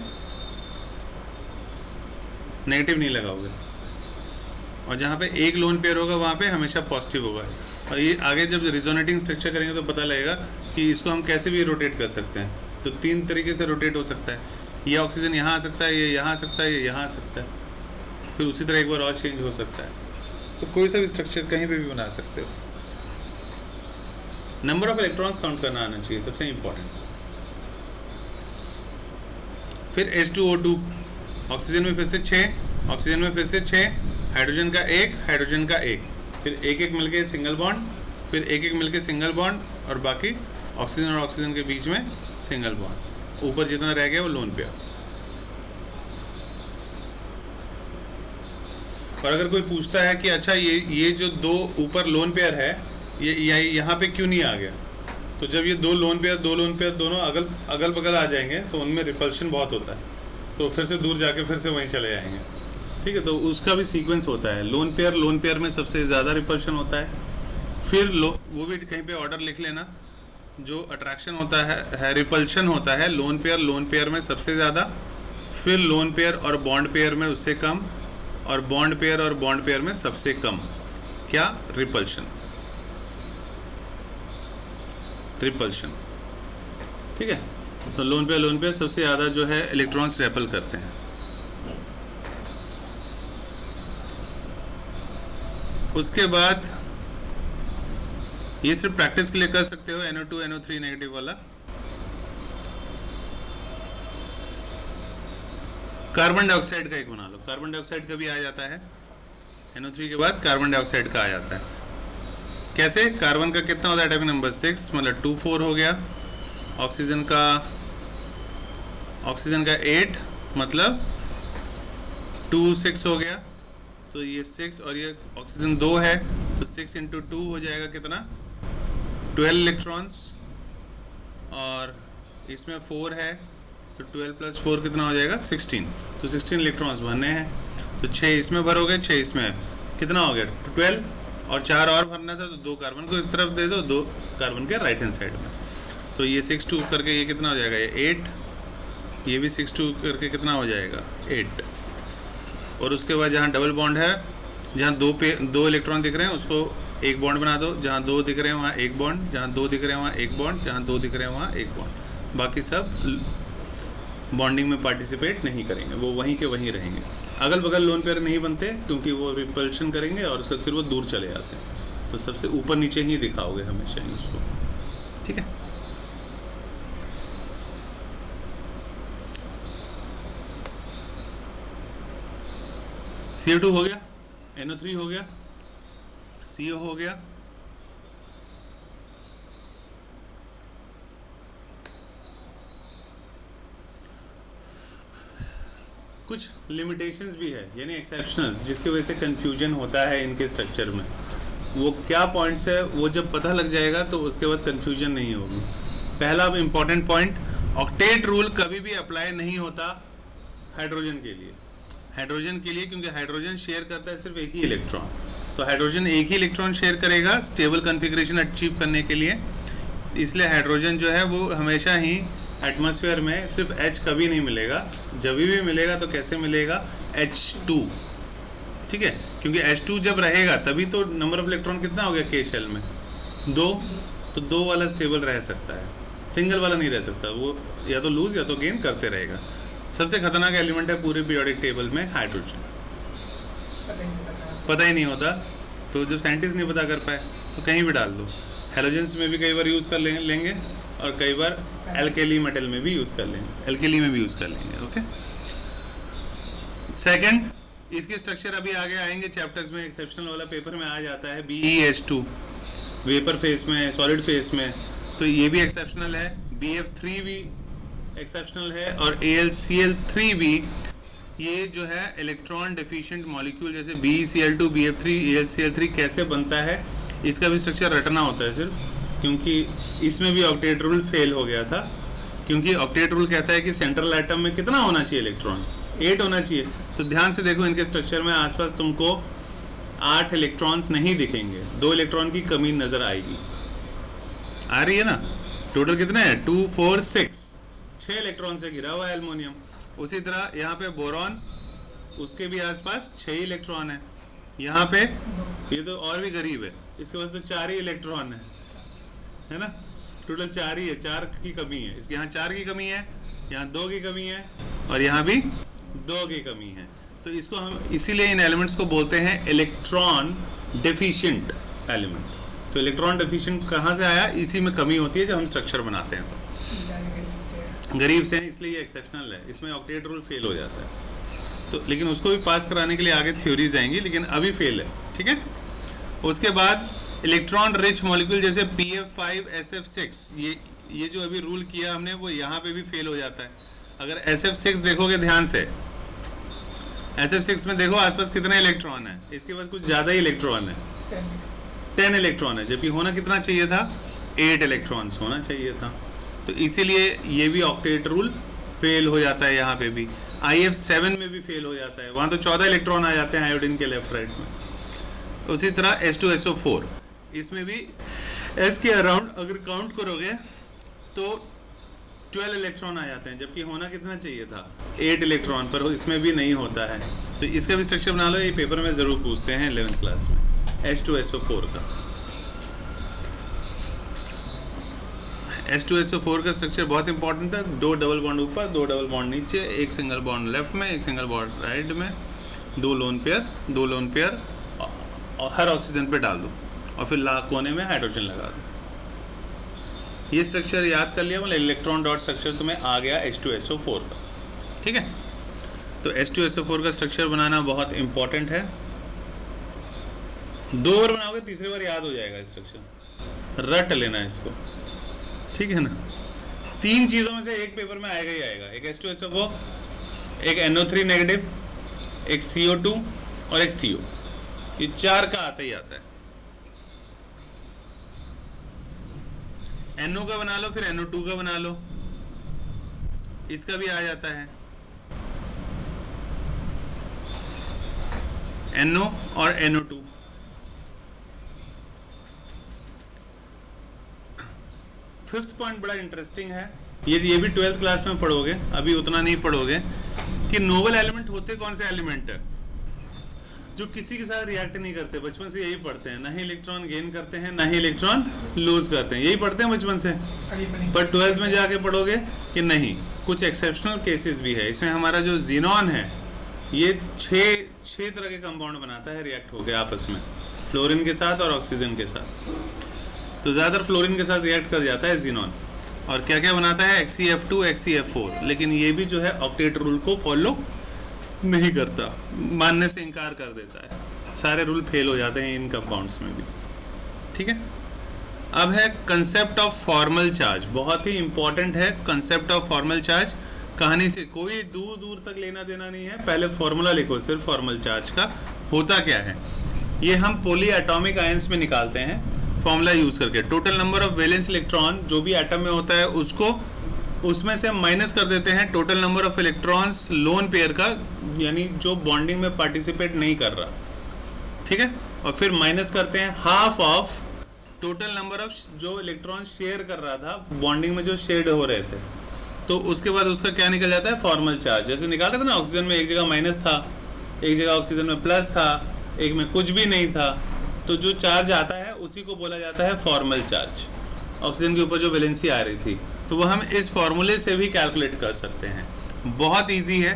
नेगेटिव नहीं लगाओगे, और जहां पे एक लोन पेयर होगा वहां पे हमेशा पॉजिटिव होगा। और ये आगे जब रिजोनेटिंग स्ट्रक्चर करेंगे तो पता लगेगा कि इसको हम कैसे भी रोटेट कर सकते हैं। तो 3 तरीके से रोटेट हो सकता है, ये ऑक्सीजन यहाँ आ सकता है, ये यहाँ आ सकता है, ये यहाँ आ सकता है, फिर उसी तरह एक बार और चेंज हो सकता है। तो कोई सा भी स्ट्रक्चर कहीं पे भी बना सकते हो। नंबर ऑफ इलेक्ट्रॉन्स काउंट करना आना चाहिए, सबसे इंपॉर्टेंट। फिर H2O2, ऑक्सीजन में फिर से 6, ऑक्सीजन में फिर से 6, हाइड्रोजन का 1, हाइड्रोजन का 1, फिर एक एक मिलके सिंगल बॉन्ड, फिर एक एक मिलके सिंगल बॉन्ड, और बाकी ऑक्सीजन और ऑक्सीजन के बीच में सिंगल बॉन्ड, ऊपर जितना रह गया वो लोन पेयर। और अगर कोई पूछता है कि अच्छा ये जो 2 ऊपर लोन पेयर है ये यहाँ पे क्यों नहीं आ गया, तो जब ये 2 लोन पेयर दोनों अगल बगल आ जाएंगे तो उनमें रिपल्शन बहुत होता है, तो फिर से दूर जाके फिर से वहीं चले जाएंगे। ठीक है, तो उसका भी सीक्वेंस होता है। लोन पेयर में सबसे ज़्यादा रिपल्शन होता है, फिर वो भी कहीं पे ऑर्डर लिख लेना, जो अट्रैक्शन होता है रिपल्शन होता है लोन पेयर में सबसे ज़्यादा, फिर लोन पेयर और बॉन्ड पेयर में उससे कम, और बॉन्ड पेयर में सबसे कम क्या रिपल्शन। ठीक है, तो लोन पेयर सबसे ज़्यादा जो है इलेक्ट्रॉन्स रेपल करते हैं। उसके बाद ये सिर्फ प्रैक्टिस के लिए कर सकते हो, NO2 NO3 नेगेटिव वाला। कार्बन डाइऑक्साइड का एक बना लो, कार्बन डाइऑक्साइड का भी आ जाता है, NO3 के बाद कार्बन डाइऑक्साइड का आ जाता है। कैसे, कार्बन का कितना होता है एटॉमिक नंबर 6, मतलब 2 4 हो गया, ऑक्सीजन का 8 मतलब 2 6 हो गया, तो ये 6 और ये ऑक्सीजन 2 है तो 6 × 2 हो जाएगा कितना 12 इलेक्ट्रॉन्स, और इसमें 4 है तो 12 + 4 कितना हो जाएगा 16, तो 16 इलेक्ट्रॉन्स भरने हैं। तो 6 इसमें भरोगे, 6 इसमें, कितना हो गया 12, और 4 और भरना था तो 2 कार्बन को इस तरफ दे दो, 2 कार्बन के राइट हैंड साइड में, तो ये 6 2 करके ये कितना हो जाएगा ये 8, ये भी 6 2 करके कितना हो जाएगा 8। और उसके बाद जहाँ डबल बॉन्ड है, जहाँ 2 इलेक्ट्रॉन दिख रहे हैं उसको एक बॉन्ड बना दो, जहाँ 2 दिख रहे हैं वहाँ एक बॉन्ड, जहाँ 2 दिख रहे हैं वहाँ एक बॉन्ड, जहाँ 2 दिख रहे हैं वहाँ एक बॉन्ड, बाकी सब बॉन्डिंग में पार्टिसिपेट नहीं करेंगे, वो वहीं के वहीं रहेंगे। अगल बगल लोन पेयर नहीं बनते क्योंकि वो रिपल्शन करेंगे और उसके फिर वो दूर चले जाते हैं। तो सबसे ऊपर नीचे ही दिखाओगे हमेशा ही उसको, ठीक है। CO2 हो गया, NO3 हो गया, CO हो गया, कुछ लिमिटेशंस भी है यानी एक्सेप्शनल्स जिसकी वजह से कंफ्यूजन होता है इनके स्ट्रक्चर में। वो क्या पॉइंट्स है वो जब पता लग जाएगा तो उसके बाद कंफ्यूजन नहीं होगी। पहला इंपॉर्टेंट पॉइंट, ऑक्टेट रूल कभी भी अप्लाई नहीं होता हाइड्रोजन के लिए। हाइड्रोजन के लिए क्योंकि हाइड्रोजन शेयर करता है सिर्फ एक ही इलेक्ट्रॉन, तो हाइड्रोजन एक ही इलेक्ट्रॉन शेयर करेगा स्टेबल कॉन्फ़िगरेशन अचीव करने के लिए, इसलिए हाइड्रोजन जो है वो हमेशा ही एटमॉस्फेयर में सिर्फ H कभी नहीं मिलेगा, जब भी मिलेगा तो कैसे मिलेगा, H2, ठीक है। क्योंकि H2 जब रहेगा तभी तो नंबर ऑफ इलेक्ट्रॉन कितना हो गया K शेल में, 2, तो 2 वाला स्टेबल रह सकता है, सिंगल वाला नहीं रह सकता, वो या तो लूज या तो गेन करते रहेगा। सबसे खतरनाक एलिमेंट है पूरे पीरियोडिक टेबल में हाइड्रोजन, पता ही नहीं होता, तो जब साइंटिस्ट नहीं पता कर पाए तो कहीं भी डाल दो। हेलोजेंस में भी कई बार यूज कर लेंगे और कई बार एल्केली मेटल में भी यूज कर लेंगे, एल्केली में भी यूज कर लेंगे, ओके। सेकंड, इसके स्ट्रक्चर अभी आगे आएंगे चैप्टर्स में, एक्सेप्शनल वाला पेपर में आ जाता है BeH2 वेपर फेस में, सॉलिड फेस में, तो ये भी एक्सेप्शनल है। BF3 भी एक्सेप्शनल है और AlCl3 भी, ये जो है इलेक्ट्रॉन डेफिशिएंट मॉलिक्यूल जैसे BeCl2, BF3, AlCl3 कैसे बनता है इसका भी स्ट्रक्चर रटना होता है सिर्फ, क्योंकि इसमें भी ऑक्टेट रूल फेल हो गया था, क्योंकि ऑक्टेट रूल कहता है कि सेंट्रल एटम में कितना होना चाहिए इलेक्ट्रॉन, 8 होना चाहिए। तो ध्यान से देखो इनके स्ट्रक्चर में आसपास तुमको 8 इलेक्ट्रॉन्स नहीं दिखेंगे, 2 इलेक्ट्रॉन की कमी नजर आएगी, आ रही है ना। टोटल कितने हैं, 2, 4, 6 इलेक्ट्रॉन से घिरा हुआ है एल्युमिनियम। उसी तरह यहाँ पे बोरॉन, उसके भी आसपास 6 इलेक्ट्रॉन है। यहाँ पे ये तो और भी गरीब है, इसके पास तो 4 ही इलेक्ट्रॉन है ना, टोटल 4 ही है, 4 की कमी है, इसके यहाँ 4 की कमी है, यहाँ 2 की कमी है और यहाँ भी 2 की कमी है। तो इसको हम इसीलिए इन एलिमेंट्स को बोलते हैं इलेक्ट्रॉन डेफिशिएंट एलिमेंट। तो इलेक्ट्रॉन डेफिशिएंट कहाँ से आया, इसी में कमी होती है जब हम स्ट्रक्चर बनाते हैं, तो गरीब से है इसलिए एक्सेप्शनल है, इसमें ऑक्टेट रूल फेल हो जाता है। तो लेकिन उसको भी पास कराने के लिए आगे थ्योरीज आएंगी, लेकिन अभी फेल है, ठीक है। उसके बाद इलेक्ट्रॉन रिच मॉलिक्यूल जैसे PF5SF6, ये जो अभी रूल किया हमने वो यहाँ पे भी फेल हो जाता है। अगर SF6 देखोगे ध्यान से, SF6 में देखो आसपास कितने इलेक्ट्रॉन है, इसके पास कुछ ज्यादा ही इलेक्ट्रॉन है, 10 इलेक्ट्रॉन है, जबकि होना कितना चाहिए था, 8 इलेक्ट्रॉन्स होना चाहिए था। तो इसीलिए ये भी ऑक्टेट रूल फेल हो जाता है। यहाँ पे भी IF7 में भी फेल हो जाता है, वहां तो 14 इलेक्ट्रॉन आ जाते हैं आयोडीन के लेफ्ट राइट में। उसी तरह H2SO4, इसमें भी S के अराउंड अगर काउंट करोगे तो 12 इलेक्ट्रॉन आ जाते हैं, जबकि होना कितना चाहिए था, 8 इलेक्ट्रॉन, पर इसमें भी नहीं होता है। तो इसका भी स्ट्रक्चर बना लो, ये पेपर में जरूर पूछते हैं 11th क्लास में, H2SO4 का। H2SO4 का स्ट्रक्चर बहुत इंपॉर्टेंट है, 2 डबल बॉन्ड ऊपर, 2 डबल बॉन्ड नीचे, 1 सिंगल बॉन्ड लेफ्ट में, 1 सिंगल बॉन्ड राइट में, 2 लोन पेयर और हर ऑक्सीजन पे डाल दो और फिर कोने में हाइड्रोजन लगा दो। ये स्ट्रक्चर याद कर लिया, मतलब इलेक्ट्रॉन डॉट स्ट्रक्चर तुम्हें आ गया H2SO4 का, ठीक है। तो H2SO4 का स्ट्रक्चर बनाना बहुत इंपॉर्टेंट है, 2 बार बनाओगे तीसरी बार याद हो जाएगा स्ट्रक्चर, रट लेना इसको, ठीक है ना। 3 चीजों में से एक पेपर में आएगा ही आएगा, एक H2SO4, एक NO3 नेगेटिव, एक CO2 और एक CO, ये 4 का आता ही आता है। NO का बना लो, फिर NO2 का बना लो, इसका भी आ जाता है NO और NO2। फिफ्थ पॉइंट बड़ा इंटरेस्टिंग है, ये भी 12th क्लास में पढ़ोगे, अभी उतना नहीं पढ़ोगे, कि नोबल एलिमेंट होते कौन से एलिमेंट है जो किसी के साथ रिएक्ट नहीं करते। बचपन से यही पढ़ते हैं, ना ही इलेक्ट्रॉन गेन करते हैं ना ही इलेक्ट्रॉन लूज करते हैं, यही पढ़ते हैं बचपन से। पर 12th में जाके पढ़ोगे कि नहीं, कुछ एक्सेप्शनल केसेस भी है। इसमें हमारा जो जीनॉन है ये 6 तरह के कंपाउंड बनाता है रिएक्ट होकर आपस में, फ्लोरीन के साथ और ऑक्सीजन के साथ। तो ज़्यादातर फ्लोरीन के साथ रिएक्ट कर जाता है ज़ीनॉन। और क्या क्या बनाता है, HCF2 HCF4। लेकिन ये भी जो है ऑक्टेट रूल को फॉलो नहीं करता, मानने से इनकार कर देता है। सारे रूल फेल हो जाते हैं इन कंपाउंड्स में भी। ठीक है, अब है कंसेप्ट ऑफ फॉर्मल चार्ज। बहुत ही इंपॉर्टेंट है कंसेप्ट ऑफ फॉर्मल चार्ज। कहानी से कोई दूर दूर तक लेना देना नहीं है, पहले फॉर्मूला लिखो सिर्फ फॉर्मल चार्ज का होता क्या है। ये हम पॉली एटॉमिक आयंस में निकालते हैं फॉर्मूला यूज करके। Total number of valence electron जो भी एटम में होता है उसको उसमें से माइनस कर देते हैं total number of electrons lone pair का, यानी जो बॉन्डिंग में पार्टिसिपेट नहीं कर रहा। ठीक है, और फिर माइनस करते हैं half of total number of जो इलेक्ट्रॉन शेयर कर रहा था बॉन्डिंग में, जो शेड हो रहे थे। तो उसके बाद उसका क्या निकल जाता है, फॉर्मल चार्ज। जैसे निकालते थे ना, ऑक्सीजन में एक जगह माइनस था, एक जगह ऑक्सीजन में प्लस था, एक में कुछ भी नहीं था। तो जो चार्ज आता है उसी को बोला जाता है फॉर्मल चार्ज। ऑक्सीजन के ऊपर जो वैलेंसी आ रही थी, तो वो हम इस फॉर्मूले से भी कैलकुलेट कर सकते हैं। बहुत इजी है,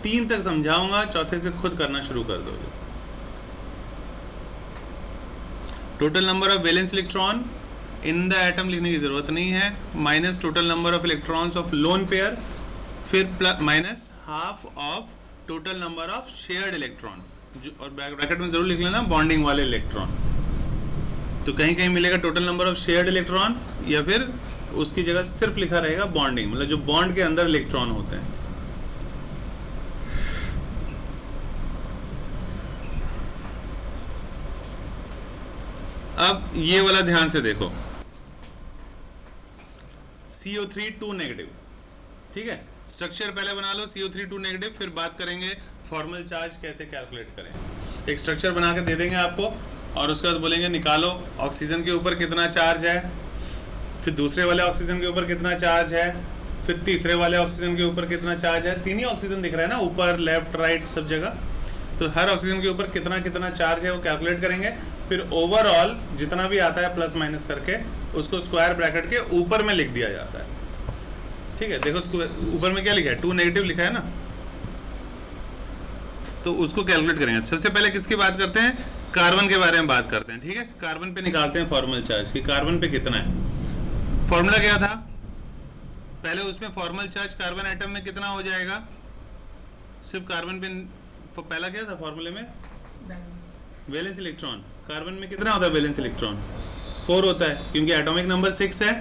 3 तक समझाऊंगा, चौथे से खुद करना शुरू कर दोगे। Total number of valence electron in the atom लिखने की जरूरत नहीं है, minus total number of electrons of lone pair, फिर minus half of total number of shared electron, और ब्रैकेट में जरूर लिख लेना बॉन्डिंग वाले इलेक्ट्रॉन। तो कहीं कहीं मिलेगा total number of shared electron, या फिर उसकी जगह सिर्फ लिखा रहेगा बॉन्डिंग, मतलब जो बॉन्ड के अंदर इलेक्ट्रॉन होते हैं। अब ये वाला ध्यान से देखो, CO3 2 नेगेटिव। ठीक है, स्ट्रक्चर पहले बना लो CO3 2 नेगेटिव, फिर बात करेंगे फॉर्मल चार्ज कैसे कैलकुलेट करें। एक स्ट्रक्चर बना के दे देंगे आपको, और उसके बाद बोलेंगे निकालो ऑक्सीजन के ऊपर कितना चार्ज है, फिर दूसरे वाले ऑक्सीजन के ऊपर कितना चार्ज है, फिर तीसरे वाले ऑक्सीजन के ऊपर कितना चार्ज है। 3 ही ऑक्सीजन दिख रहा है ना, ऊपर लेफ्ट राइट सब जगह। तो हर ऑक्सीजन के ऊपर कितना कितना चार्ज है वो कैलकुलेट करेंगे। फिर ओवरऑल जितना भी आता है प्लस माइनस करके उसको स्क्वायर ब्रैकेट के ऊपर में लिख दिया जाता है। ठीक है, देखो ऊपर में क्या लिखा है, 2 नेगेटिव लिखा है ना, तो उसको कैलकुलेट करेंगे। सबसे पहले किसकी बात करते हैं, कार्बन के बारे में बात करते हैं। ठीक है, कार्बन पे निकालते हैं फॉर्मल चार्ज कि कार्बन पे कितना है। फॉर्मूला क्या था पहले, उसमें फॉर्मल चार्ज कार्बन एटम में कितना हो जाएगा, सिर्फ कार्बन पे पहला क्या था फॉर्मूले में, वैलेंस इलेक्ट्रॉन। कार्बन में कितना होता है वैलेंस इलेक्ट्रॉन, 4 होता है, क्योंकि एटॉमिक नंबर 6 है।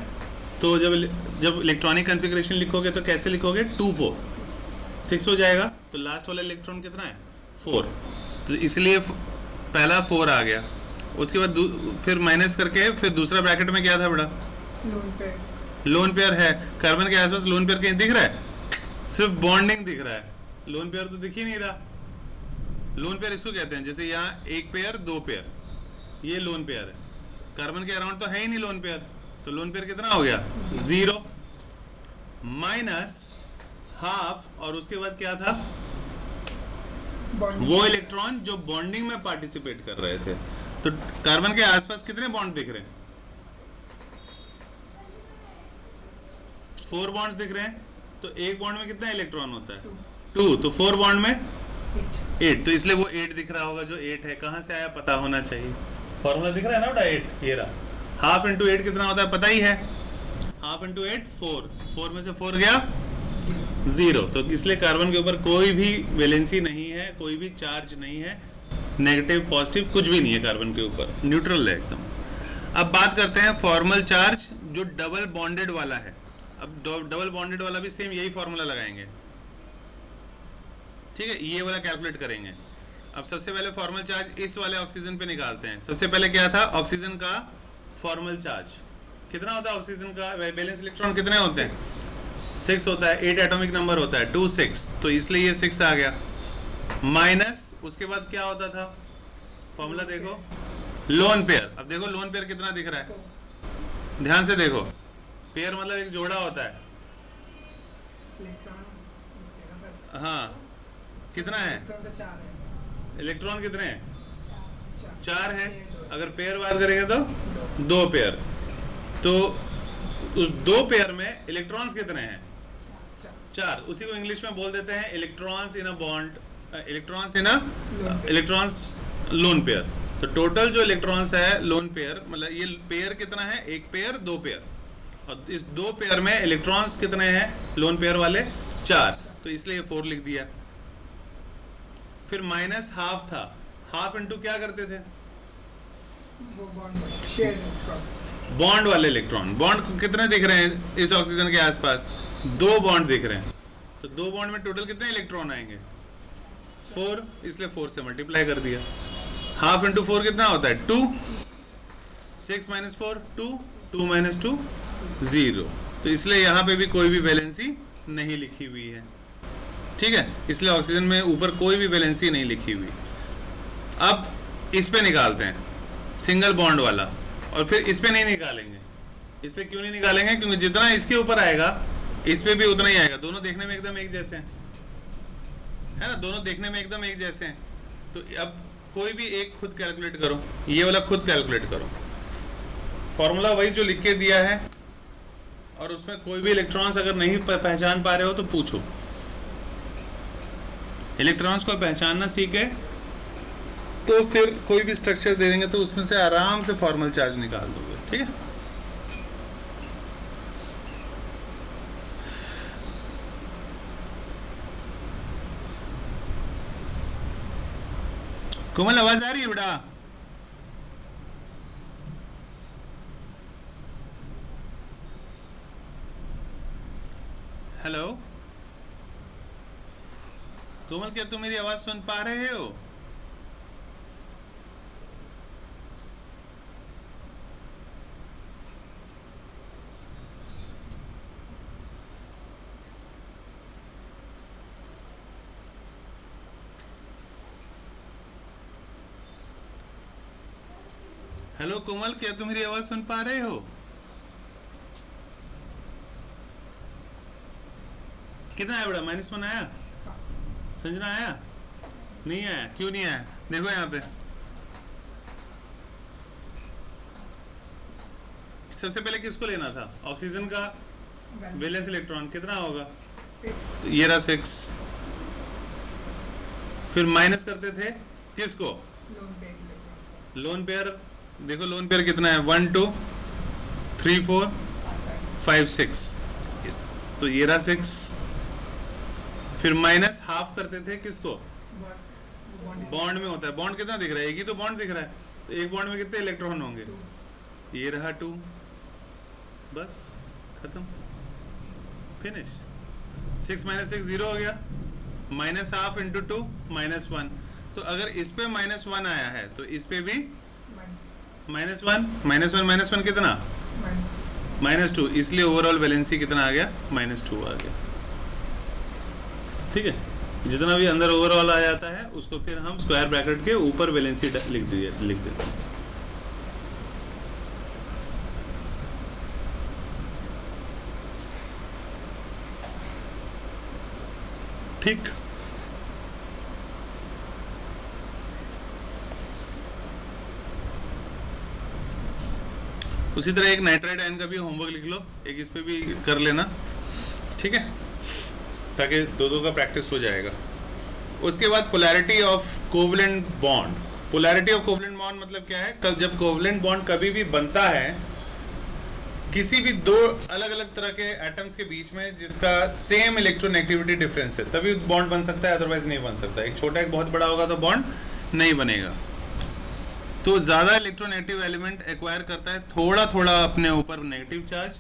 तो जब इलेक्ट्रॉनिक कॉन्फ़िगरेशन लिखोगे तो कैसे लिखोगे, 2 4 6 हो जाएगा। तो लास्ट वाला इलेक्ट्रॉन कितना है, 4। तो इसलिए पहला 4 आ गया। उसके बाद फिर माइनस करके फिर दूसरा ब्रैकेट में क्या था बेटा, लोन पेयर है। कार्बन के आसपास लोन पेयर कहीं दिख रहा है, सिर्फ बॉन्डिंग दिख रहा है, लोन पेयर तो दिख ही नहीं रहा। लोन पेयर इसको कहते हैं, जैसे यहाँ 1 पेयर 2 पेयर, ये लोन पेयर है। कार्बन के अराउंड तो है ही नहीं लोन पेयर, तो लोन पेयर कितना हो गया, 0 माइनस हाफ, और उसके बाद क्या था, वो इलेक्ट्रॉन जो बॉन्डिंग में पार्टिसिपेट कर रहे थे। तो कार्बन के आसपास कितने बॉन्ड दिख रहे हैं, 4 बॉन्ड्स दिख रहे हैं। तो एक बॉन्ड में कितना इलेक्ट्रॉन होता है, 2। तो 4 बॉन्ड में 8, तो इसलिए वो 8 दिख रहा होगा, जो 8 है। कहां से आया पता होना चाहिए, फॉर्मूला दिख रहा है ना बेटा, 8 ये रहा। हाफ इंटू 8 कितना होता है पता ही है, हाफ इंटू 8 4, 4 में से 4 गया 0। तो इसलिए कार्बन के ऊपर कोई भी वैलेंसी नहीं है, कोई भी चार्ज नहीं है, नेगेटिव पॉजिटिव कुछ भी नहीं है कार्बन के ऊपर, न्यूट्रल है एकदम। अब बात करते हैं फॉर्मल चार्ज जो डबल बॉन्डेड वाला है। अब डबल बॉन्डेड वाला भी सेम यही फॉर्मूला लगाएंगे। ठीक है, ये वाला कैलकुलेट करेंगे। अब सबसे पहले फॉर्मल चार्ज इस वाले ऑक्सीजन पे निकालते हैं। सबसे पहले क्या था, ऑक्सीजन का फॉर्मल चार्ज कितना होता है, ऑक्सीजन का वैलेंस इलेक्ट्रॉन कितने होते हैं, 6 होता है। 8 एटॉमिक नंबर होता है, 2 6, तो इसलिए ये 6 आ गया। माइनस उसके बाद क्या होता था, फॉर्मूला देखो, लोन पेयर। अब देखो लोन पेयर कितना दिख रहा है, ध्यान से देखो, पेयर मतलब एक जोड़ा होता है। हाँ, कितना है, इलेक्ट्रॉन कितने हैं, 4 है। अगर पेयर बात करेंगे तो 2 पेयर। तो उस 2 पेयर में इलेक्ट्रॉन्स कितने हैं, 4। उसी को इंग्लिश में बोल देते हैं electrons in a bond, electrons lone pair. तो टोटल जो इलेक्ट्रॉन्स है लोन पेयर, मतलब ये पेयर कितना है, एक पेयर, दो पेयर, और इस दो पेयर में इलेक्ट्रॉन्स कितने हैं लोन पेयर वाले, 4, तो इसलिए 4 लिख दिया। फिर माइनस हाफ था, हाफ इंटू क्या करते थे, बॉन्ड वाले इलेक्ट्रॉन। बॉन्ड कितने दिख रहे हैं इस ऑक्सीजन के आसपास, 2 बॉन्ड दिख रहे हैं, तो 2 बॉन्ड में टोटल कितने इलेक्ट्रॉन आएंगे, 4, इसलिए 4 से मल्टीप्लाई कर दिया। हाफ इंटू 4 कितना होता है, 2, 6 माइनस 4 2, 2 माइनस 2 0, तो इसलिए यहाँ पे भी कोई भी वैलेंसी नहीं लिखी हुई है, ठीक है, इसलिए ऑक्सीजन में ऊपर कोई भी वैलेंसी नहीं लिखी हुई। अब इस पे निकालते हैं सिंगल बॉन्ड वाला, और फिर इस पे नहीं निकालेंगे। इस पे क्यों नहीं निकालेंगे, क्योंकि जितना इसके ऊपर आएगा इस पे भी उतना ही आएगा, दोनों देखने में एकदम एक जैसे हैं, है ना, दोनों देखने में एकदम एक जैसे हैं। तो अब कोई भी एक खुद कैलकुलेट करो, ये वाला खुद कैलकुलेट करो, फॉर्मूला वही जो लिख के दिया है, और उसमें कोई भी इलेक्ट्रॉन्स अगर नहीं पहचान पा रहे हो तो पूछो। इलेक्ट्रॉन्स को पहचानना सीखे तो फिर कोई भी स्ट्रक्चर दे देंगे तो उसमें से आराम से फॉर्मल चार्ज निकाल दोगे, ठीक है। कोमल आवाज आ रही है बेटा, हेलो कोमल, क्या तुम मेरी आवाज सुन पा रहे हो? हेलो कोमल, क्या तुम मेरी आवाज सुन पा रहे हो? कितना आया बेटा, -1 आया? संजना आया? नहीं आया, क्यों नहीं आया? देखो यहाँ पे सबसे पहले किसको लेना था, ऑक्सीजन का वैलेंस इलेक्ट्रॉन कितना होगा, तो ये रहा 6, फिर माइनस करते थे किसको, लोन पेयर। देखो लोन पेयर कितना है, 1 2 3 4 5 6, तो ये रहा 6, फिर माइनस हाफ करते थे किसको, बॉन्ड में होता है, बॉन्ड कितना दिख रहा है, एक ही तो बॉन्ड दिख रहा है, तो एक बॉन्ड में कितने इलेक्ट्रॉन होंगे, ये रहा 2, बस खत्म, फिनिश। 6 माइनस 6 0 हो गया, माइनस हाफ इंटू 2 -1, तो अगर इस पे -1 आया है तो इस पे भी -1 कितना, -2, इसलिए ओवरऑल वैलेंसी कितना आ गया, -2 आ गया, ठीक है। जितना भी अंदर ओवरऑल आ जाता है उसको फिर हम स्क्वायर ब्रैकेट के ऊपर वैलेंसी लिख देते हैं। ठीक, उसी तरह एक नाइट्राइड आयन का भी होमवर्क लिख लो, एक इस पे भी कर लेना, ठीक है, ताकि दो का प्रैक्टिस हो जाएगा। उसके बाद polarity of covalent bond. Polarity of covalent bond मतलब क्या है, जब कोवलेंट बॉन्ड कभी भी बनता है किसी भी दो अलग अलग तरह के एटम्स के बीच में जिसका सेम इलेक्ट्रोनेगेटिविटी डिफरेंस है, तभी बॉन्ड बन सकता है, अदरवाइज नहीं बन सकता। एक छोटा एक बहुत बड़ा होगा तो बॉन्ड नहीं बनेगा। तो ज्यादा इलेक्ट्रोनेगेटिव एलिमेंट एक्वायर करता है थोड़ा थोड़ा अपने ऊपर नेगेटिव चार्ज,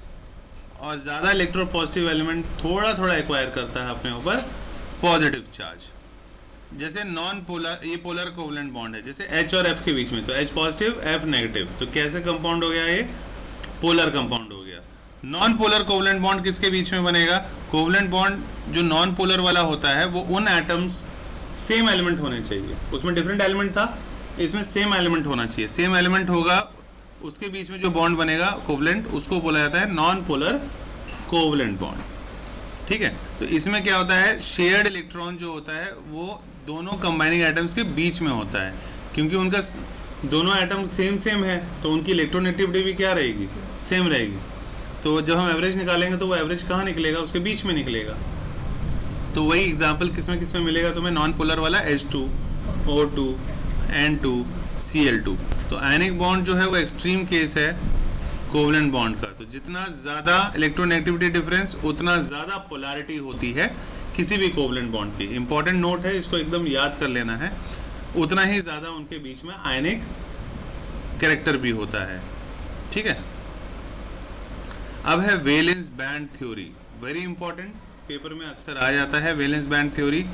और ज्यादा इलेक्ट्रोपॉजिटिव एलिमेंट थोड़ा थोड़ा एक्वायर करता है अपने ऊपर पॉजिटिव चार्ज। जैसे नॉन पोलर, ये पोलर कोवलेंट बॉन्ड है, जैसे H और F के बीच में, तो H पॉजिटिव F नेगेटिव, तो कैसे कंपाउंड हो गया, ये पोलर कंपाउंड हो गया। नॉन पोलर कोवलेंट बॉन्ड किसके बीच में बनेगा, कोवलेंट बॉन्ड जो नॉन पोलर वाला होता है वो उन एटम्स सेम एलिमेंट होने चाहिए, उसमें डिफरेंट एलिमेंट था, इसमें सेम एलिमेंट होना चाहिए, सेम एलिमेंट होगा, उसके बीच में जो बॉन्ड बनेगा कोवलेंट, उसको बोला जाता है नॉन पोलर कोवलेंट बॉन्ड, ठीक है। तो इसमें क्या होता है, शेयर्ड इलेक्ट्रॉन जो होता है वो दोनों कंबाइनिंग एटम्स के बीच में होता है, क्योंकि उनका दोनों एटम सेम है तो उनकी इलेक्ट्रोनेगेटिविटी भी क्या रहेगी, सेम रहेगी। तो जब हम एवरेज निकालेंगे तो वो एवरेज कहाँ निकलेगा, उसके बीच में निकलेगा। तो वही एग्जांपल किसमें मिलेगा तुम्हें, नॉन पोलर वाला H2O2 N2Cl2। तो आयनिक बॉन्ड जो है वो एक्सट्रीम केस है कोवलेंट बॉन्ड का। तो जितना ज्यादा इलेक्ट्रोनेगेटिविटी डिफरेंस उतना ज्यादा पोलैरिटी होती है किसी भी कोवलेंट बॉन्ड की। इंपॉर्टेंट नोट है, इसको एकदम याद कर लेना है। उतना ही ज्यादा उनके बीच में आयनिक कैरेक्टर भी होता है, ठीक है। अब है valence band theory, very important, paper में अक्सर आ जाता है वैलेंस बैंड थ्योरी।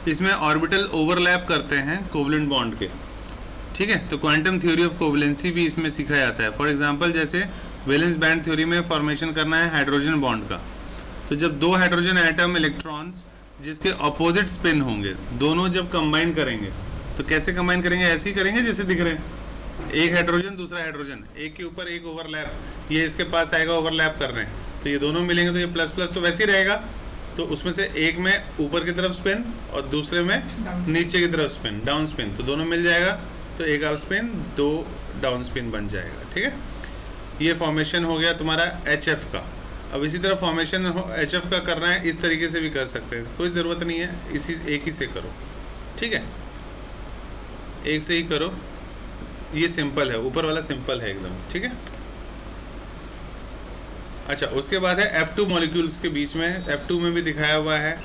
इसमें ऑर्बिटल ओवरलैप करते हैं कोवलेंट बॉन्ड के, ठीक है। तो क्वांटम थ्योरी ऑफ कोवलेंसी भी इसमें सीखा जाता है। फॉर एग्जांपल जैसे वैलेंस बैंड थ्योरी में फॉर्मेशन करना है हाइड्रोजन बॉन्ड का, तो जब दो हाइड्रोजन एटम इलेक्ट्रॉन्स जिसके अपोजिट स्पिन होंगे दोनों जब कंबाइन करेंगे तो कैसे कंबाइन करेंगे, ऐसे ही करेंगे जैसे दिख रहे हैं। एक हाइड्रोजन दूसरा हाइड्रोजन, एक के ऊपर एक ओवरलैप, ये इसके पास आएगा ओवरलैप कर रहे हैं, तो ये दोनों मिलेंगे तो ये प्लस प्लस तो वैसे ही रहेगा। तो उसमें से एक में ऊपर की तरफ स्पिन और दूसरे में नीचे की तरफ स्पिन, डाउन स्पिन, तो दोनों मिल जाएगा, तो एक अप स्पिन दो डाउन स्पिन बन जाएगा, ठीक है। ये फॉर्मेशन हो गया तुम्हारा HF का। अब इसी तरह फॉर्मेशन HF का करना है, इस तरीके से भी कर सकते हैं, कोई ज़रूरत नहीं है इसी एक ही से करो, ठीक है, एक से ही करो। ये सिंपल है, ऊपर वाला सिंपल है एकदम, ठीक है। अच्छा, उसके बाद है F2 मॉलिक्यूल्स के बीच में, F2 में भी दिखाया हुआ है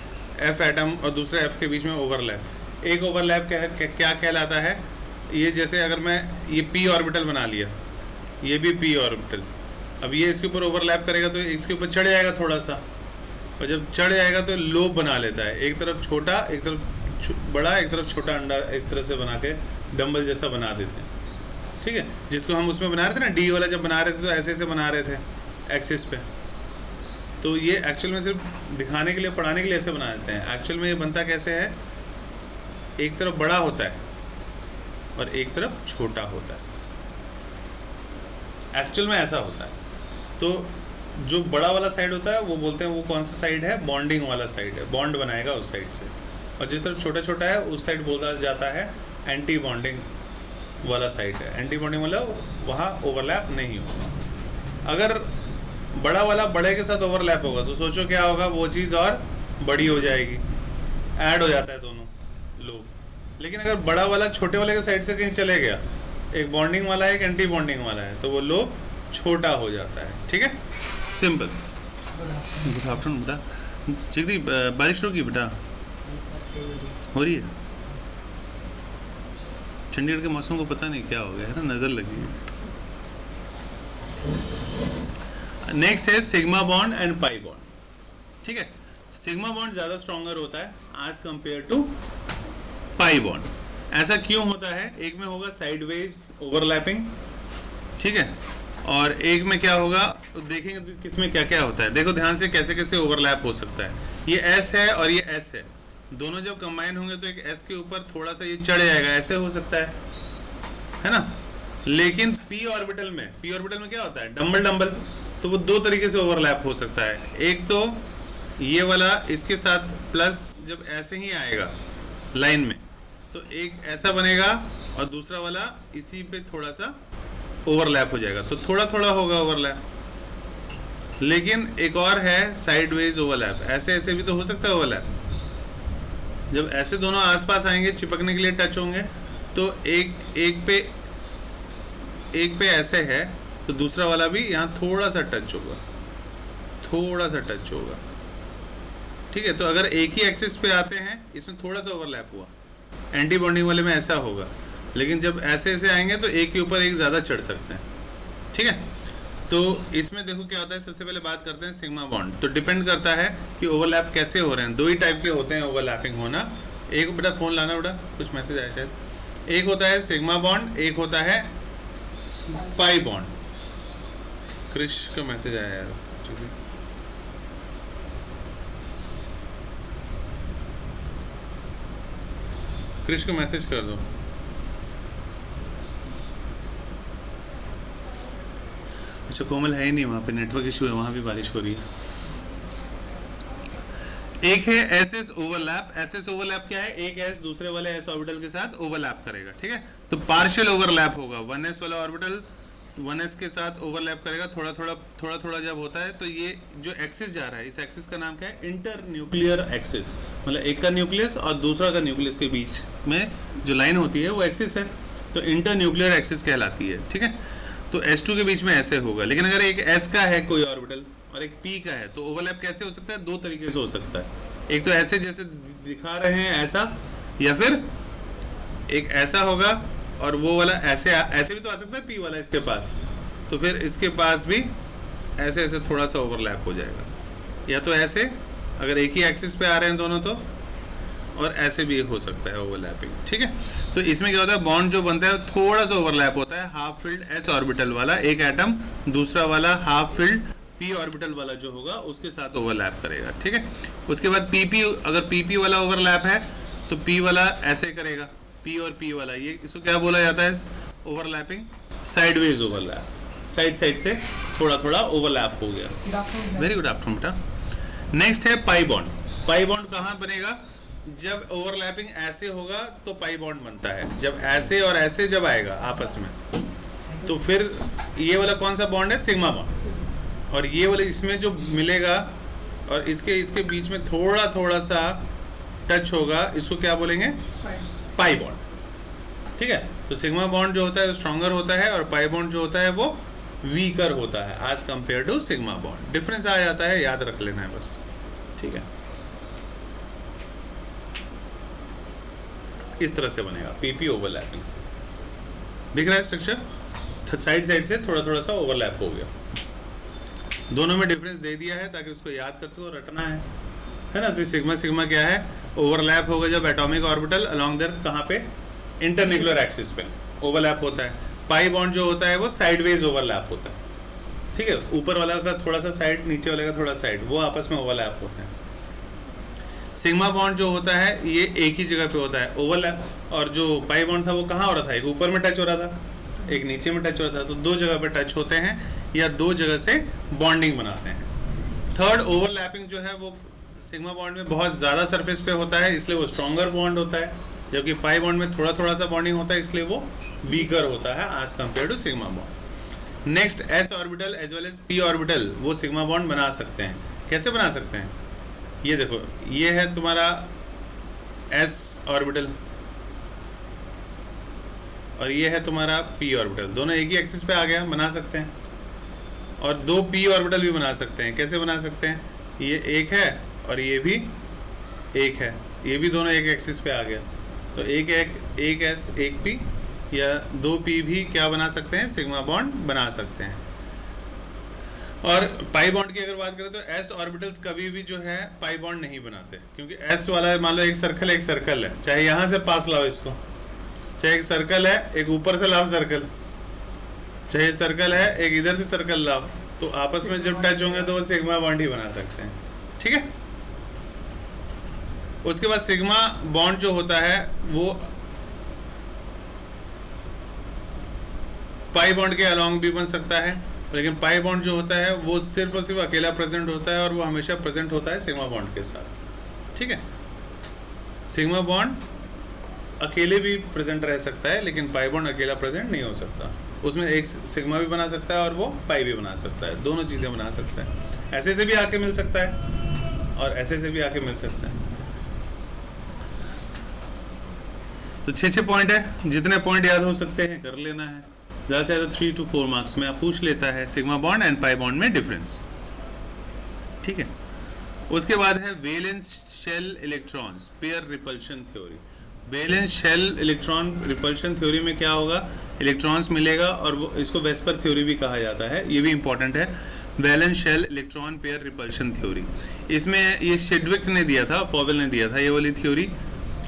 F एटम और दूसरे F के बीच में ओवरलैप। एक ओवरलैप क्या कहलाता है, ये जैसे अगर मैं ये p ऑर्बिटल बना लिया, ये भी p ऑर्बिटल, अब ये इसके ऊपर ओवरलैप करेगा तो इसके ऊपर चढ़ जाएगा थोड़ा सा, और जब चढ़ जाएगा तो लोब बना लेता है, एक तरफ छोटा एक तरफ बड़ा एक तरफ छोटा अंडा, इस तरह से बना के डंबल जैसा बना देते हैं, ठीक है। जिसको हम उसमें बना रहे थे ना D वाला, जब बना रहे थे तो ऐसे ऐसे बना रहे थे एक्सिस पे, तो ये एक्चुअल में सिर्फ दिखाने के लिए पढ़ाने के लिए ऐसे बना देते हैं। एक्चुअल में ये बनता कैसे है, एक तरफ बड़ा होता है और एक तरफ छोटा होता है, एक्चुअल में ऐसा होता है। तो जो बड़ा वाला साइड होता है वो बोलते हैं वो कौन सा साइड है, बॉन्डिंग वाला साइड है, बॉन्ड बनाएगा उस साइड से, और जिस तरफ छोटा छोटा है उस साइड बोला जाता है एंटी बॉन्डिंग वाला साइड है। एंटी बॉन्डिंग वाला वहाँ ओवरलैप नहीं होगा। अगर बड़ा वाला बड़े के साथ ओवरलैप होगा तो सोचो क्या होगा, वो चीज़ और बड़ी हो जाएगी, ऐड हो जाता है दोनों लोग। लेकिन अगर बड़ा वाला छोटे वाले के साइड से कहीं चले गया, एक बॉन्डिंग वाला है एक एंटी बॉन्डिंग वाला है, तो वो लोग छोटा हो जाता है, ठीक है, सिंपल। गुड आफ्टरनून बेटा, चिकदी बारिश रुकी बेटा, हो रही है। चंडीगढ़ के मौसम को पता नहीं क्या हो गया है ना, नजर लगी इसे। नेक्स्ट है sigma bond and pi bond, ठीक है। सिग्मा बॉन्ड ज्यादा स्ट्रॉन्गर होता है as compare to pi bond. ऐसा क्यों होता है, एक में होगा साइडवेज ओवरलैपिंग, ठीक है, और एक में क्या होगा, देखेंगे किसमें क्या क्या होता है। देखो ध्यान से कैसे कैसे ओवरलैप हो सकता है। ये S है और ये S है, दोनों जब कंबाइन होंगे तो एक S के ऊपर थोड़ा सा ये चढ़ जाएगा, ऐसे हो सकता है ना। लेकिन p ऑर्बिटल में क्या होता है, डंबल डंबल, तो वो दो तरीके से ओवरलैप हो सकता है। एक तो ये वाला इसके साथ प्लस जब ऐसे ही आएगा लाइन में तो एक ऐसा बनेगा, और दूसरा वाला इसी पे थोड़ा सा ओवरलैप हो जाएगा, तो थोड़ा थोड़ा होगा ओवरलैप। लेकिन एक और है साइडवेज ओवरलैप, ऐसे ऐसे भी तो हो सकता है ओवरलैप। जब ऐसे दोनों आसपास आएंगे चिपकने के लिए टच होंगे, तो एक पे ऐसे है तो दूसरा वाला भी यहाँ थोड़ा सा टच होगा, ठीक है। तो अगर एक ही एक्सिस पे आते हैं इसमें थोड़ा सा ओवरलैप हुआ, एंटी बॉन्डिंग वाले में ऐसा होगा, लेकिन जब ऐसे ऐसे आएंगे तो एक के ऊपर एक ज्यादा चढ़ सकते हैं, ठीक है। तो इसमें देखो क्या होता है, सबसे पहले बात करते हैं सिग्मा बॉन्ड। तो डिपेंड करता है कि ओवरलैप कैसे हो रहे हैं। दो ही टाइप के होते हैं ओवरलैपिंग होना। एक बेटा फोन लाना बेटा, कुछ मैसेज आया शायद। एक होता है सिग्मा बॉन्ड, एक होता है पाई बॉन्ड। क्रिश का मैसेज आया यार, क्रिश को मैसेज कर दो। अच्छा कोमल है ही नहीं वहां पे, नेटवर्क इशू है, वहां भी बारिश हो रही है। एक है एसएस ओवरलैप। एसएस ओवरलैप क्या है, एक एस दूसरे वाले एस ऑर्बिटल के साथ ओवरलैप करेगा, ठीक है। तो पार्शियल ओवरलैप होगा, 1s वाला ऑर्बिटल 1s के साथ ओवरलैप करेगा थोड़ा थोड़ा जब होता है, तो ये जो एक्सिस जा रहा है, इस एक्सिस का नाम क्या है? Inter nuclear axis. मतलब एक का न्यूक्लियस और दूसरा का न्यूक्लियस के बीच में जो लाइन होती है वो एक्सिस है, तो इंटर न्यूक्लियर एक्सिस कहलाती है। ठीक है, तो S2 के बीच में ऐसे होगा। लेकिन अगर एक S का है कोई ऑर्बिटल और एक P का है, तो ओवरलैप कैसे हो सकता है? दो तरीके से हो सकता है। एक तो ऐसे जैसे दिखा रहे हैं ऐसा, या फिर एक ऐसा होगा और वो वाला ऐसे ऐसे भी तो आ सकता है P वाला इसके पास, तो फिर इसके पास भी ऐसे ऐसे थोड़ा सा ओवरलैप हो जाएगा, या तो ऐसे अगर एक ही एक्सिस पे आ रहे हैं दोनों, तो और ऐसे भी हो सकता है ओवरलैपिंग। ठीक है, तो इसमें क्या होता है? बॉन्ड जो बनता है थोड़ा सा ओवरलैप होता है। हाफ फिल्ड S ऑर्बिटल वाला एक एटम दूसरा वाला हाफ फिल्ड P ऑर्बिटल वाला जो होगा उसके साथ ओवरलैप करेगा। ठीक है, उसके बाद PP, अगर PP वाला ओवरलैप है तो P वाला ऐसे करेगा, P और P वाला, ये इसको क्या बोला जाता है? ओवरलैपिंग साइडवेज ओवरलैप, साइड से थोड़ा थोड़ा ओवरलैप हो गया। वेरी गुड आफ्टरनून बेटा। नेक्स्ट है पाई बॉन्ड। पाई बॉन्ड कहाँ बनेगा? जब ओवरलैपिंग ऐसे होगा तो पाई बॉन्ड बनता है। जब ऐसे और ऐसे जब आएगा आपस में, तो फिर ये वाला कौन सा बॉन्ड है? Sigma bond. और ये वाले इसमें जो मिलेगा और इसके बीच में थोड़ा थोड़ा सा टच होगा, इसको क्या बोलेंगे? पाई बॉन्ड। ठीक है, तो सिग्मा बॉन्ड जो होता है वो स्ट्रॉन्गर होता है और पाई बॉन्ड जो होता है वो वीकर होता है as compare to sigma bond. Difference आ जाता है, याद रख लेना है बस। ठीक है, इस तरह से बनेगा PP ओवरलैपिंग। दिख रहा है स्ट्रक्चर? साइड से थोड़ा थोड़ा सा ओवरलैप हो गया। दोनों में डिफरेंस दे दिया है ताकि उसको याद कर सको, रटना है ना? तो सिग्मा क्या है? ओवरलैप होगा जब एटॉमिक ऑर्बिटल अलोंग देयर कहाँ पे? इंटरन्यूक्लियर एक्सिस पे ओवरलैप होता है। पाई बॉन्ड जो होता है वो साइडवेज ओवरलैप होता है। ठीक है, ऊपर वाला का थोड़ा सा साइड, नीचे वाले का थोड़ा साइड, वो आपस में ओवरलैप होते हैं। सिग्मा बॉन्ड जो होता है ये एक ही जगह पे होता है ओवरलैप, और जो पाई बॉन्ड था वो कहाँ हो रहा था? एक ऊपर में टच हो रहा था, एक नीचे में टच हो रहा था, तो दो जगह पे टच होते हैं या दो जगह से बॉन्डिंग बनाते हैं। थर्ड, ओवरलैपिंग जो है वो सिग्मा बॉन्ड में बहुत ज़्यादा सरफेस पे होता है, इसलिए वो स्ट्रॉन्गर बॉन्ड होता है, जबकि पाई बॉन्ड में थोड़ा थोड़ा सा बॉन्डिंग होता है, इसलिए वो वीकर होता है as compare to sigma bond. Next, S orbital as well as P orbital वो सिग्मा बॉन्ड बना सकते हैं। कैसे बना सकते हैं? ये देखो, ये है तुम्हारा S ऑर्बिटल और ये है तुम्हारा P ऑर्बिटल, दोनों एक ही एक्सिस पे आ गया, बना सकते हैं। और दो P ऑर्बिटल भी बना सकते हैं। कैसे बना सकते हैं? ये एक है और ये भी एक है, ये भी दोनों एक एक्सिस पे आ गया, तो एक S एक P या दो P भी क्या बना सकते हैं? सिग्मा बॉन्ड बना सकते हैं। और पाई बॉन्ड की अगर बात करें तो S ऑर्बिटल्स कभी भी जो है पाई बॉन्ड नहीं बनाते, क्योंकि S वाला मान लो एक सर्कल है, चाहे यहां से पास लाओ इसको, चाहे एक सर्कल है एक ऊपर से लाओ सर्कल, चाहे सर्कल है एक इधर से सर्कल लाओ, तो आपस में जब टच होंगे तो वो सिग्मा बॉन्ड ही बना सकते हैं। ठीक है, उसके बाद सिग्मा बॉन्ड जो होता है वो पाई बॉन्ड के अलोंग भी बन सकता है, लेकिन पाई बॉन्ड जो होता है वो सिर्फ और सिर्फ अकेला प्रेजेंट होता है और वो हमेशा प्रेजेंट होता है सिग्मा बॉन्ड के साथ। ठीक है, सिग्मा बॉन्ड अकेले भी प्रेजेंट रह सकता है, लेकिन पाई बॉन्ड अकेला प्रेजेंट नहीं हो सकता। उसमें एक सिग्मा भी बना सकता है और वो पाई भी बना सकता है, दोनों चीजें बना सकता है। ऐसे से भी आके मिल सकता है और ऐसे से भी आके मिल सकता है। तो 6 पॉइंट है, जितने पॉइंट याद हो सकते हैं कर लेना है, ज़्यादा से ज़्यादा 3 to 4 मार्क्स में आप पूछ लेता है sigma bond and pi bond में डिफरेंस। ठीक है, उसके बाद है valence shell electrons pair repulsion theory. Valence shell electron repulsion theory में क्या होगा? इलेक्ट्रॉन्स मिलेगा और वो इसको वेस्पर थ्योरी भी कहा जाता है, ये भी इंपॉर्टेंट है। Valence shell electron pair repulsion theory, इसमें ये शेडविक ने दिया था, पॉवेल ने दिया था ये वाली थ्योरी,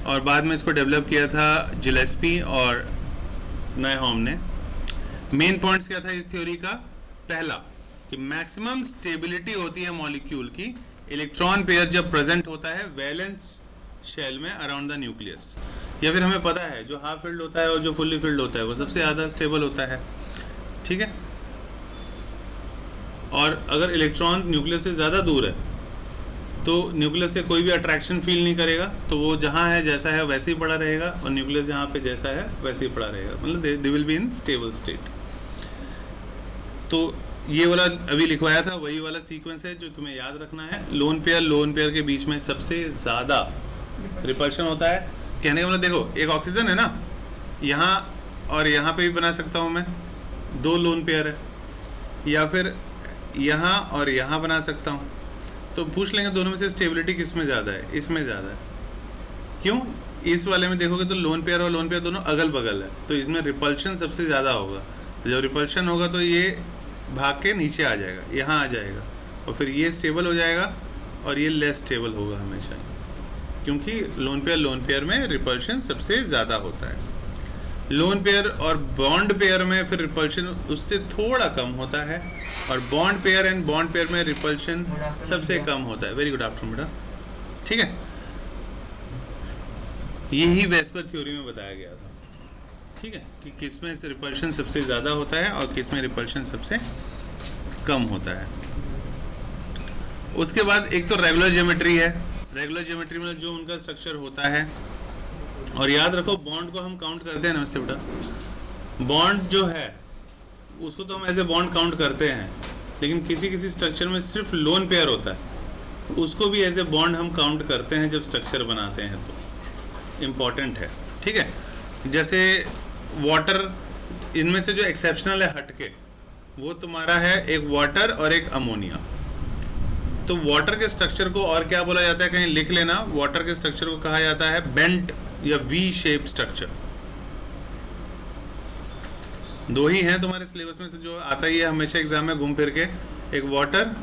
और बाद में इसको डेवलप किया था जिलेस्पी और नायहॉम ने। मेन पॉइंट्स क्या था इस थ्योरी का? पहला कि मैक्सिमम स्टेबिलिटी होती है मॉलिक्यूल की इलेक्ट्रॉन पेयर जब प्रेजेंट होता है वैलेंस शेल में अराउंड द न्यूक्लियस, या फिर हमें पता है जो हाफ फिल्ड होता है और जो फुल्ली फिल्ड होता है वो सबसे ज़्यादा स्टेबल होता है। ठीक है, और अगर इलेक्ट्रॉन न्यूक्लियस से ज़्यादा दूर है तो न्यूक्लियस से कोई भी अट्रैक्शन फील नहीं करेगा, तो वो जहाँ है जैसा है वैसे ही पड़ा रहेगा, और न्यूक्लियस जहाँ पे जैसा है वैसे ही पड़ा रहेगा, मतलब they will be in stable state. तो ये वाला अभी लिखवाया था वही वाला सीक्वेंस है जो तुम्हें याद रखना है। लोन पेयर के बीच में सबसे ज्यादा रिपल्शन होता है। कहने का मतलब देखो, एक ऑक्सीजन है ना, यहाँ और यहाँ पे भी बना सकता हूँ मैं, दो लोन पेयर है, या फिर यहाँ और यहाँ बना सकता हूँ। तो पूछ लेंगे दोनों में से स्टेबिलिटी किस में ज़्यादा है? इसमें ज़्यादा है। क्यों? इस वाले में देखोगे तो लोन पेयर और लोन पेयर दोनों अगल बगल है, तो इसमें रिपल्शन सबसे ज़्यादा होगा। जब रिपल्शन होगा तो ये भाग के नीचे आ जाएगा, यहाँ आ जाएगा, और फिर ये स्टेबल हो जाएगा और ये लेस स्टेबल होगा हमेशा, क्योंकि लोन पेयर में रिपल्शन सबसे ज़्यादा होता है। लोन पेयर और बॉन्ड पेयर में फिर रिपल्शन उससे थोड़ा कम होता है, और bond pair and bond pair में रिपल्शन सबसे कम होता है। वेरी गुड आफ्टरनून बेटा, ठीक है। यही वेस्पर थ्योरी में बताया गया था, ठीक है, कि किस में रिपल्शन सबसे ज़्यादा होता है और किस में रिपल्शन सबसे कम होता है। उसके बाद एक तो रेगुलर ज्योमेट्री है। रेगुलर ज्योमेट्री में जो उनका स्ट्रक्चर होता है, और याद रखो बॉन्ड को हम काउंट करते हैं। नमस्ते बेटा, बॉन्ड जो है उसको तो हम ऐसे बॉन्ड काउंट करते हैं, लेकिन किसी किसी स्ट्रक्चर में सिर्फ लोन पेयर होता है, उसको भी ऐसे बॉन्ड हम काउंट करते हैं जब स्ट्रक्चर बनाते हैं, तो इम्पॉर्टेंट है, ठीक है। जैसे वाटर, इनमें से जो एक्सेप्शनल है हटके, वो तुम्हारा है एक वाटर और एक अमोनिया। तो वाटर के स्ट्रक्चर को और क्या बोला जाता है, कहीं लिख लेना, वाटर के स्ट्रक्चर को कहा जाता है बेंट या वी शेप स्ट्रक्चर। दो ही हैं तुम्हारे सिलेबस में से जो आता ही है हमेशा एग्जाम में घूम फिर के, एक वाटर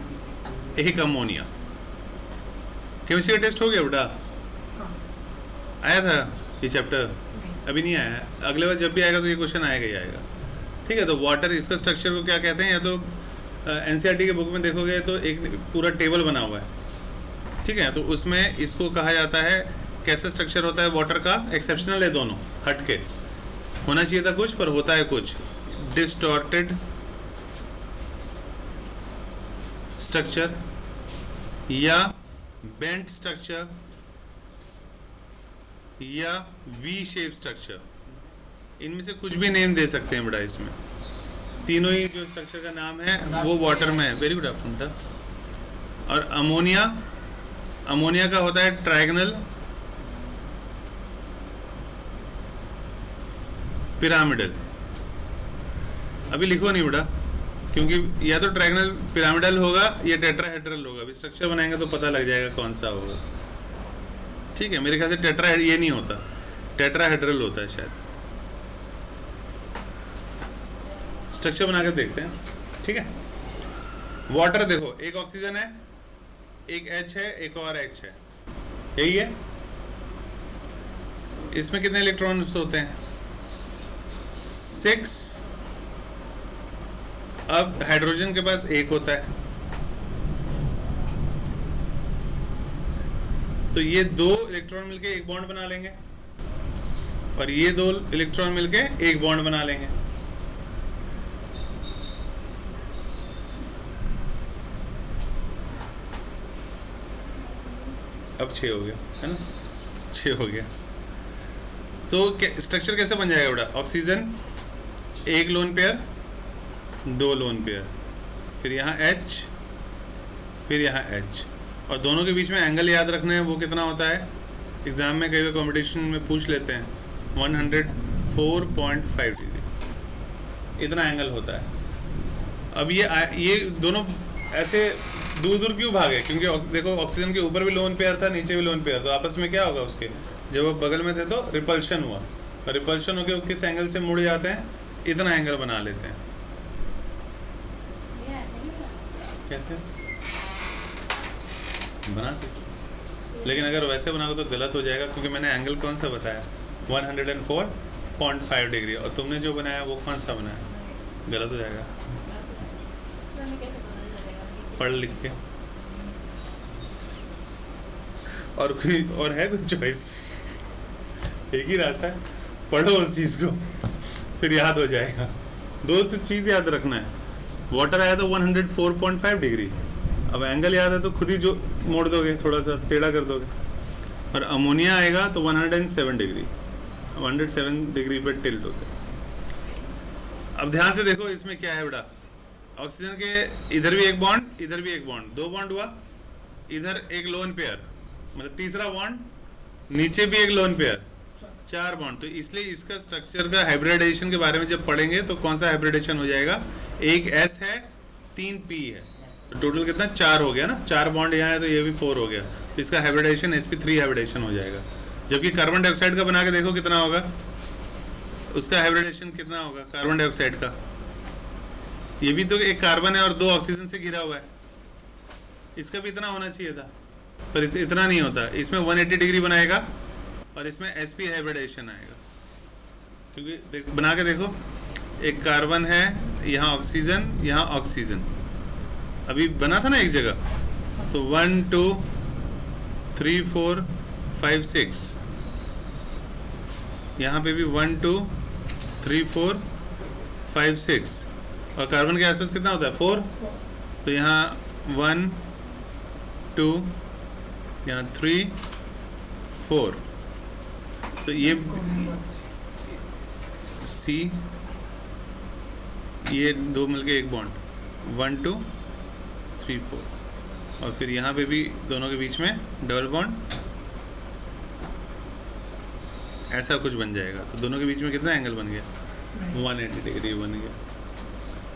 एक अमोनिया। केमिस्ट्री का टेस्ट हो गया बेटा? आया था ये चैप्टर? अभी नहीं आया है, अगले बार जब भी आएगा तो ये क्वेश्चन आएगा ही आएगा, ठीक है। तो वाटर, इसका स्ट्रक्चर को क्या कहते हैं, या तो एनसीईआरटी के बुक में देखोगे तो एक पूरा टेबल बना हुआ है, ठीक है। तो उसमें इसको कहा जाता है, कैसा स्ट्रक्चर होता है वाटर का, एक्सेप्शनल है दोनों, हटके होना चाहिए था कुछ पर होता है कुछ, डिस्टॉर्टेड स्ट्रक्चर या बेंट स्ट्रक्चर या वी शेप स्ट्रक्चर। इनमें से कुछ भी नेम दे सकते हैं बेटा, इसमें तीनों ही जो स्ट्रक्चर का नाम है वो वाटर में है। Very good afternoon. और अमोनिया का होता है ट्रायगोनल पिरामिडल। अभी लिखो नहीं बेटा, क्योंकि या तो ट्रायगोनल पिरामिडल होगा या टेट्राहेड्रल होगा। अभी स्ट्रक्चर बनाएंगे तो पता लग जाएगा कौन सा होगा, ठीक है। मेरे ख्याल से टेट्रा ये नहीं होता, टेट्राहेड्रल होता है शायद। स्ट्रक्चर बनाकर देखते हैं, ठीक है। वाटर देखो, एक ऑक्सीजन है, एक H है, एक और H है, यही है। इसमें कितने इलेक्ट्रॉन्स होते हैं? 6। अब हाइड्रोजन के पास एक होता है, तो ये दो इलेक्ट्रॉन मिलके एक बॉन्ड बना लेंगे, और ये दो इलेक्ट्रॉन मिलके एक बॉन्ड बना लेंगे। अब 6 हो गया, है ना, 6 हो गया। तो स्ट्रक्चर कैसे बन जाएगा बेटा? ऑक्सीजन एक लोन पेयर, दो लोन पेयर, फिर यहाँ H, फिर यहाँ H, और दोनों के बीच में एंगल याद रखना है। वो कितना होता है? एग्जाम में कई बार कॉम्पिटिशन में पूछ लेते हैं, 104.5 डिग्री, इतना एंगल होता है। अब ये दोनों ऐसे दूर दूर क्यों भागे? क्योंकि देखो ऑक्सीजन के ऊपर भी लोन पेयर था, नीचे भी लोन पेयर, तो आपस में क्या होगा उसके, जब वो बगल में थे तो रिपल्शन हुआ, और रिपल्शन होकर किस एंगल से मुड़ जाते हैं? इतना एंगल बना लेते हैं। कैसे बना सकते, लेकिन अगर वैसे बनाओगे तो गलत हो जाएगा, क्योंकि मैंने एंगल कौन सा बताया? 104.5 डिग्री, और तुमने जो बनाया वो कौन सा बनाया? गलत हो जाएगा। पढ़ लिख के, और कोई और है कुछ चॉइस? एक ही रास्ता है, पढ़ो उस चीज को, फिर याद हो जाएगा। दोस्त चीज याद रखना है, वाटर आया तो 104.5 डिग्री, अब एंगल याद है तो खुद ही जो मोड़ दोगे, थोड़ा सा टेढ़ा कर दोगे। और अमोनिया आएगा तो 107 डिग्री, 107 डिग्री पर टिल्ट होते। अब ध्यान से देखो इसमें क्या है बेटा, ऑक्सीजन के इधर भी एक बॉन्ड, इधर भी एक बॉन्ड, दो बॉन्ड हुआ, इधर एक लोन पेयर, मतलब तीसरा बॉन्ड, नीचे भी एक लोन पेयर, चार बॉन्ड। तो इसलिए इसका स्ट्रक्चर का हाइब्रिडाइजेशन के बारे में जब पढ़ेंगे तो कौन सा हाइब्रिडाइजेशन हो जाएगा, एक S है, 3 P है, तो टोटल कितना, 4 हो गया ना, 4 बॉन्ड यहाँ है तो ये भी 4 हो गया, तो इसका हाइब्रिडाइजेशन sp3 हाइब्रिडाइजेशन हो जाएगा। जबकि कार्बन डाइऑक्साइड का बना के देखो कितना होगा, उसका हाइब्रिडाइजेशन कितना होगा कार्बन डाइऑक्साइड का, ये भी तो एक कार्बन है और 2 ऑक्सीजन से घिरा हुआ है, इसका भी इतना होना चाहिए था, पर इतना नहीं होता। इसमें 180 डिग्री बनाएगा और इसमें sp हाइब्रिडाइजेशन आएगा, क्योंकि बना के देखो, एक कार्बन है, यहाँ ऑक्सीजन, यहाँ ऑक्सीजन, अभी बना था ना एक जगह, तो 1 2 3 4 5 6, यहाँ पे भी 1 2 3 4 5 6, और कार्बन के आसपास कितना होता है, 4, तो यहाँ 1 2, यहाँ 3 4, तो ये C, ये दो मिलके एक बॉन्ड, 1 2 3 4, और फिर यहाँ पे भी दोनों के बीच में डबल बॉन्ड, ऐसा कुछ बन जाएगा। तो दोनों के बीच में कितना एंगल बन गया, 180 डिग्री बन गया,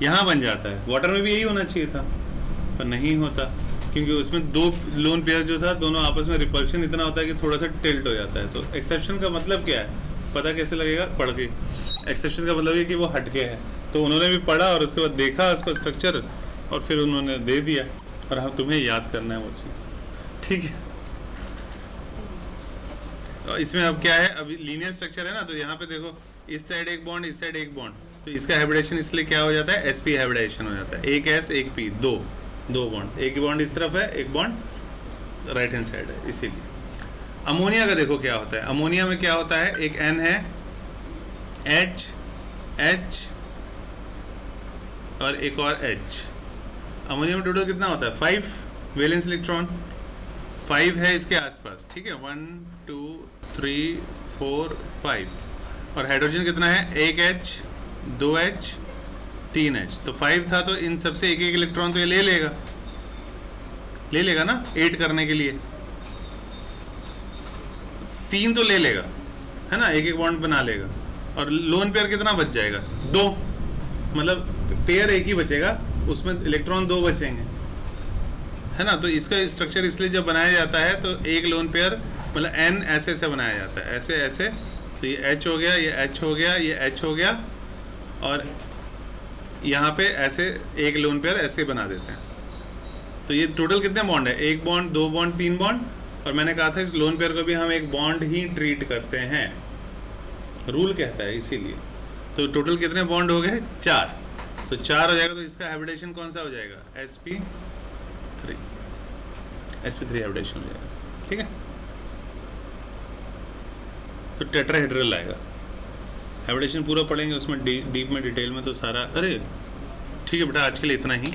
यहाँ बन जाता है। वाटर में भी यही होना चाहिए था, पर नहीं होता, क्योंकि उसमें दो लोन पेयर जो था, दोनों आपस में रिपल्शन इतना होता है कि थोड़ा सा टिल्ट हो जाता है। तो एक्सेप्शन का मतलब क्या है, पता कैसे लगेगा, पढ़ के। एक्सेप्शन का मतलब ये कि वो हटके है, तो उन्होंने भी पढ़ा और उसके बाद देखा उसका स्ट्रक्चर और फिर उन्होंने दे दिया, और हम तुम्हें याद करना है वो चीज़, ठीक है। और इसमें अब क्या है, अभी लीनियर स्ट्रक्चर है ना, तो यहाँ पे देखो, इस साइड एक बॉन्ड, इस साइड एक बॉन्ड, तो इसका हाइब्रिडेशन इसलिए क्या हो जाता है, sp हाइब्रिडेशन हो जाता है, एक S एक P, दो बॉन्ड, एक बॉन्ड इस तरफ है, एक बॉन्ड राइट हैंड साइड है, इसीलिए। अमोनिया का देखो क्या होता है, अमोनिया में क्या होता है, एक N है, H और एक और H। अमोनिया में टोटल कितना होता है, 5 वैलेंस इलेक्ट्रॉन, 5 है इसके आसपास, ठीक है, 1 2 3 4 5, और हाइड्रोजन कितना है, एक H 2 H 3 H, तो 5 था, तो इन सबसे एक एक इलेक्ट्रॉन तो ये ले लेगा ना 8 करने के लिए, 3 तो ले लेगा, है ना, एक एक बॉन्ड बना लेगा, और लोन पेयर कितना बच जाएगा, 2, मतलब पेयर एक ही बचेगा, उसमें इलेक्ट्रॉन 2 बचेंगे, है ना। तो इसका स्ट्रक्चर इसलिए जब बनाया जाता है तो एक लोन पेयर मतलब N ऐसे बनाया जाता है, ऐसे, तो ये H हो गया, ये H हो गया, ये H हो गया, और यहाँ पे ऐसे एक लोन पेयर ऐसे बना देते हैं। तो ये टोटल कितने बॉन्ड है, एक बॉन्ड, दो बॉन्ड, 3 बॉन्ड, और मैंने कहा था इस लोन पेयर को भी हम एक बॉन्ड ही ट्रीट करते हैं, रूल कहता है, इसीलिए। तो टोटल कितने बॉन्ड हो गए, 4, तो 4 हो जाएगा, तो इसका हाइब्रिडेशन कौन सा हो जाएगा, sp3 हाइब्रिडेशन हो जाएगा, ठीक है। तो टेट्राहेड्रल आएगा, हाइब्रिडेशन पूरा पढ़ेंगे उसमें डीप में, डिटेल में, तो सारा। अरे ठीक है बेटा, आज के लिए इतना ही।